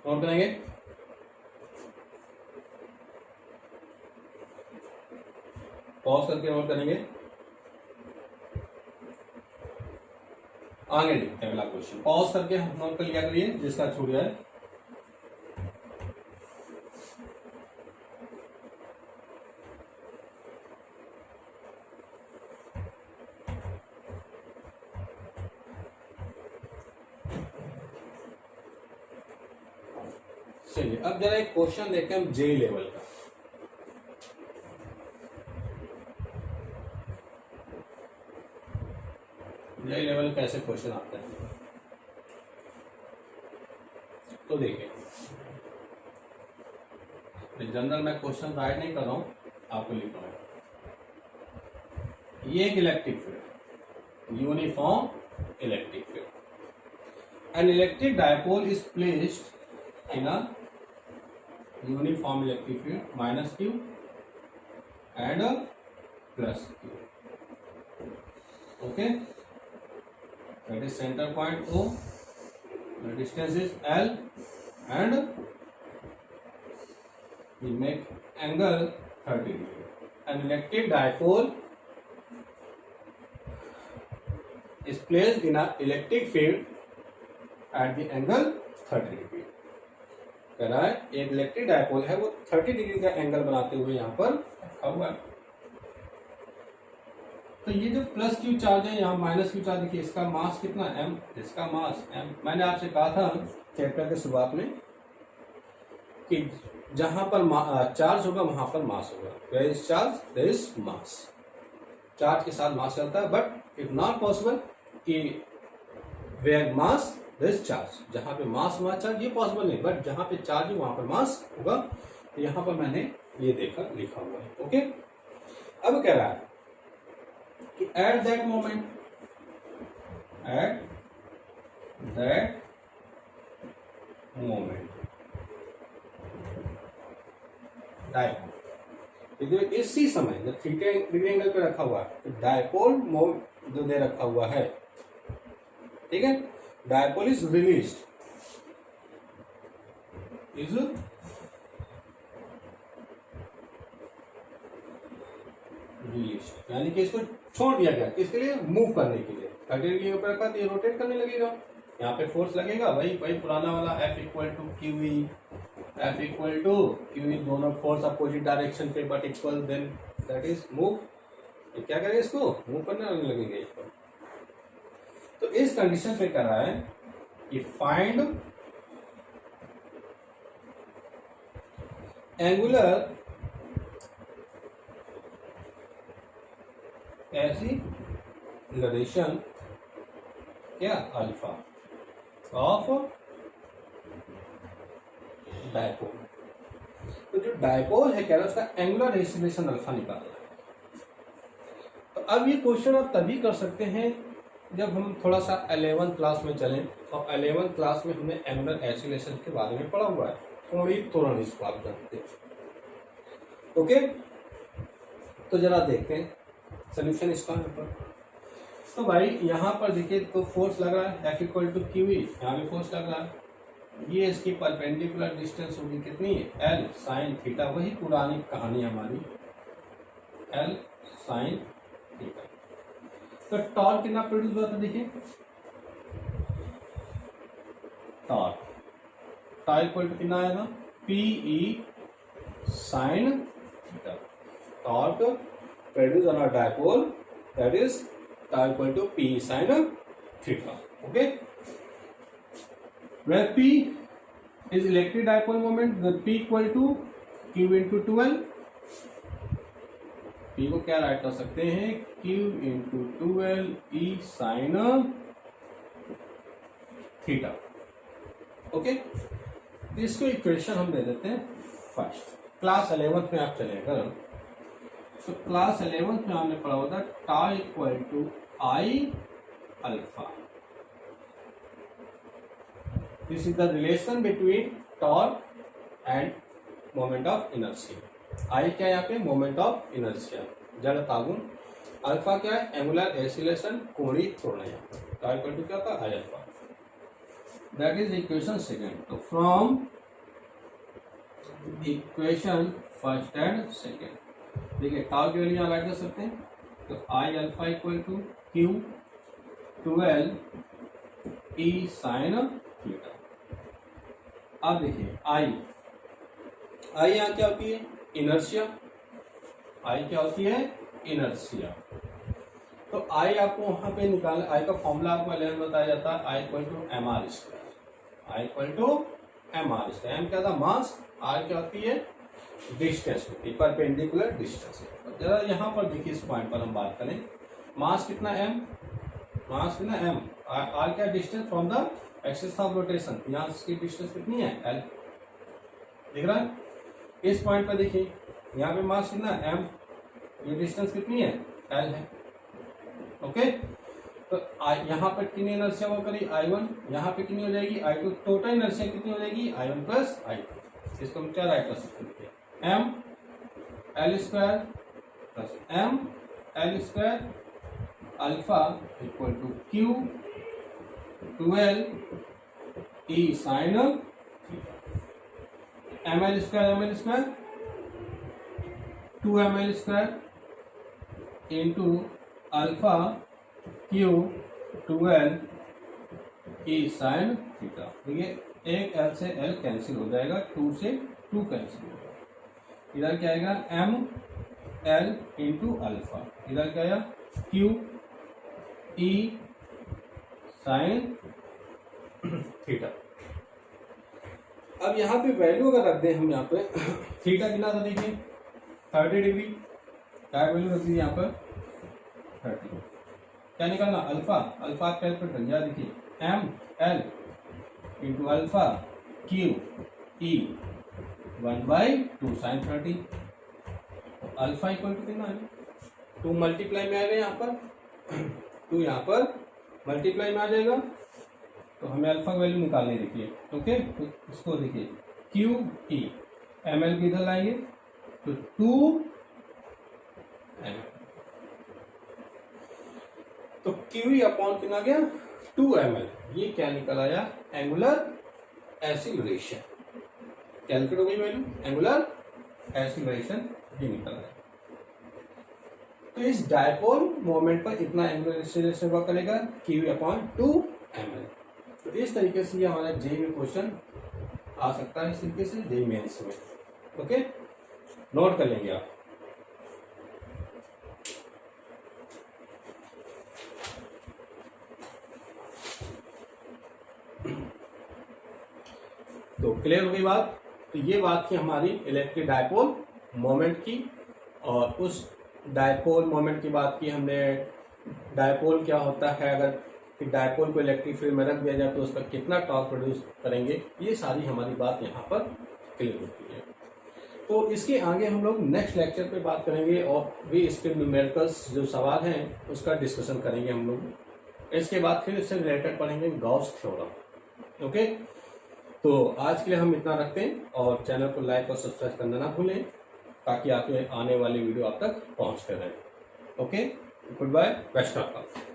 नोट करेंगे। पॉज करके नोट करेंगे। आगे देखते हैं अगला क्वेश्चन। पॉज करके नोट कर लिया करिए जिसका छूट जाए। चलिए अब जरा एक क्वेश्चन देखते हैं हम जे लेवल का। जे लेवल कैसे क्वेश्चन आते हैं तो देखिए, जनरल मैं क्वेश्चन राइट नहीं कर रहा हूं, आपको लिख रहा हूं। ये एक electric field, uniform electric field. An electric dipole is placed in a uniform electric field minus Q and plus Q. Okay, that is center point O, the distance is L, and we make angle 30 degree. An electric dipole is placed in an electric field at the angle 30 degree. कह रहा है एक electric dipole है वो 30 degree का angle बनाते हुए यहाँ पर रखा हुआ है। तो ये जो प्लस क्यू चार्ज है यहाँ माइनस क्यू चार्ज, देखिए इसका मास कितना m, इसका मास m। मैंने आपसे कहा था चैप्टर के शुरुआत में कि जहां पर चार्ज होगा वहां पर मास होगा। Where is charge there is mass. Charge के साथ मास चलता है, बट इट नॉट पॉसिबल कि where mass there is charge. जहां पे मास वहां चार्ज, ये पॉसिबल नहीं, बट जहां पे चार्ज है वहां पर मास होगा। तो यहाँ पर मैंने ये देखा लिखा हुआ है। ओके, अब कह रहा है कि at that moment डायपोल इसी समय जब थीटा डिग्री एंगल पे रखा हुआ है तो डायपोल जो दे रखा हुआ है, ठीक है, डायपोल इज रिलीज्ड यानी कि इसको छोड़ दिया गया, किसके लिए, मूव करने के लिए। 30 डिग्री के ऊपर रखा तो ये रोटेट करने लगेगा, यहाँ पे फोर्स लगेगा, वही पुराना वाला F equal to Q E, दोनों फोर्स अपोजिट डायरेक्शन पे but equal, then that is move. ये क्या करेगा, इसको मूव करने लगेंगे इसको। तो इस कंडीशन पे कर रहा है कि फाइंड एंगुलर एक्सीलरेशन क्या अल्फा ऑफ डायपोल। तो जो डायपोल है कह रहा है उसका एंगुलर एक्सीलरेशन अल्फा निकालना है। तो अब ये क्वेश्चन आप तभी कर सकते हैं जब हम थोड़ा सा 11th क्लास में चलें, और 11th क्लास में हमने एंगुलर एक्सीलरेशन के बारे में पढ़ा हुआ है, थोड़ी तुरंत इसको आप जानते हैं। ओके, तो जरा देखते हैं सोल्यूशन इसका यहाँ पर। तो भाई यहाँ पर देखिए तो फोर्स लग रहा है F equal to Q E, यहाँ भी फोर्स लग रहा है। ये इसकी परपेंडिकुलर डिस्टेंस होगी कितनी, L साइन थीटा, वही पुरानी कहानी हमारी, L साइन थीटा। तो टॉर्क कितना प्रोड्यूस हुआ था, देखिए टॉर्क इक्वल टू कितना आएगा, PE sine theta. Torque produced on a dipole, that is tau equal to P sin theta. Okay, where P is electric dipole moment, the P equal to Q into 12। P को क्या write कर सकते हैं, Q into 12 E sin theta. Okay, इसको equation हम दे देते हैं first. Class 11th में आप चलेगा, तो क्लास 11th में हमने पढ़ा होता tau equal to I alpha. This is the relation between torque and moment of inertia. I क्या है यहाँ पे, मोमेंट ऑफ इनर्शिया, जड़ तागुन। अल्फा क्या है, एंगुलर एक्सीलरेशन, कोणीय त्वरण। यहाँ टाउ इक्वल टू क्या होता है, I alpha. That is equation second. तो from equation first and second. देखिए टाउ की वैल्यू यहाँ लगा सकते हैं, तो I alpha equal to Q 12 E sine theta. अब देखिए आई यहाँ क्या होती है, इनर्शिया। आई क्या होती है, इनर्शिया। तो आई आपको वहां पे निकालना, आई का फॉर्मूला आपको पहले बताया जाता है, I equal to M R square. I equal to M R square. M क्या था, मास, आर क्या होती है, डिस्टेंस होती है, परपेंडिकुलर डिस्टेंस। जरा यहाँ पर देखिए, इस पॉइंट पर हम बात करें, मास कितना एम, मास कितना एम, आर क्या distance from the axis of rotation, यहाँ इसकी डिस्टेंस कितनी है, एल। दिख रहा है, इस पॉइंट पर देखिए, यहाँ पे मास कितना एम, ये डिस्टेंस कितनी है, एल है। ओके, तो यहाँ पर कितनी इनर्शिया वो करी, I1, यहाँ पे कितनी हो जाएगी, I2। टोटल इनर्शिया कितनी हो जाएगी, I1 प्लस I2। इसको हम क्या राइट कर सकते हैं, M L square plus M L square alpha equal to Q 12 E sine M L square 2ml square into alpha Q 12 E sine theta. देखिए एक एल से एल कैंसिल हो जाएगा, 2 से 2 कैंसिल हो जाएगा। इधर क्या आएगा, एम एल इंटू अल्फा, इधर क्या आएगा, क्यू ई साइन थीटा। अब यहाँ पे वैल्यू अगर रख दें हम, यहाँ पे थीटा कितना था, देखिए 30 डिग्री, क्या वैल्यू रख दी यहाँ पर 30। क्या निकालना, अल्फा, अल्फा कैलकुलेट कर दिया, देखिए M L into alpha Q E 1/2 sine 30। Alpha equal to कितना है, 2 मल्टीप्लाई में आएगा, यहाँ पर 2 यहाँ पर मल्टीप्लाई में आ जाएगा, तो हमें अल्फा वैल्यू निकालनी, देखिए ओके। तो इसको देखिए क्यू ई, एम एल भी इधर लाएंगे, तो 2 ml, तो क्यू अपॉन कितना गया, 2 ml। ये क्या निकल आया, एंगुलर एक्सीलरेशन। कैलकुलेट हो गई वैल्यू, एंगुलर एक्सीलरेशन ये निकल आया। तो इस डायपोल मोमेंट पर इतना एंगुलर एक्सीलरेशन वर्क करेगा, क्यू अपॉन 2 ml। तो इस तरीके से ये हमारा जेई में क्वेश्चन आ सकता है, इस तरीके से जेई मेंस में। ओके, नोट कर लेंगे आप। तो क्लियर हो गई बात। तो ये बात थी हमारी इलेक्ट्रिक डायपोल मोमेंट की, और उस डायपोल मोमेंट की बात की हमने। डायपोल क्या होता है, अगर डायपोल को इलेक्ट्रिक फील्ड में रख दिया जाए तो उस पर कितना टॉर्क प्रोड्यूस करेंगे, ये सारी हमारी बात यहाँ पर क्लियर होती है। तो इसके आगे हम लोग नेक्स्ट लेक्चर पे बात करेंगे, और भी इसके न्यूमेरिकल्स जो सवाल हैं उसका डिस्कशन करेंगे हम लोग। इसके बाद फिर इससे रिलेटेड पढ़ेंगे गॉस थ्योरम। ओके, तो आज के लिए हम इतना रखते हैं, और चैनल को लाइक और सब्सक्राइब करना ना भूलें, ताकि आपके आने वाली वीडियो आप तक पहुँचते रहें। Okay, good bye, best of luck.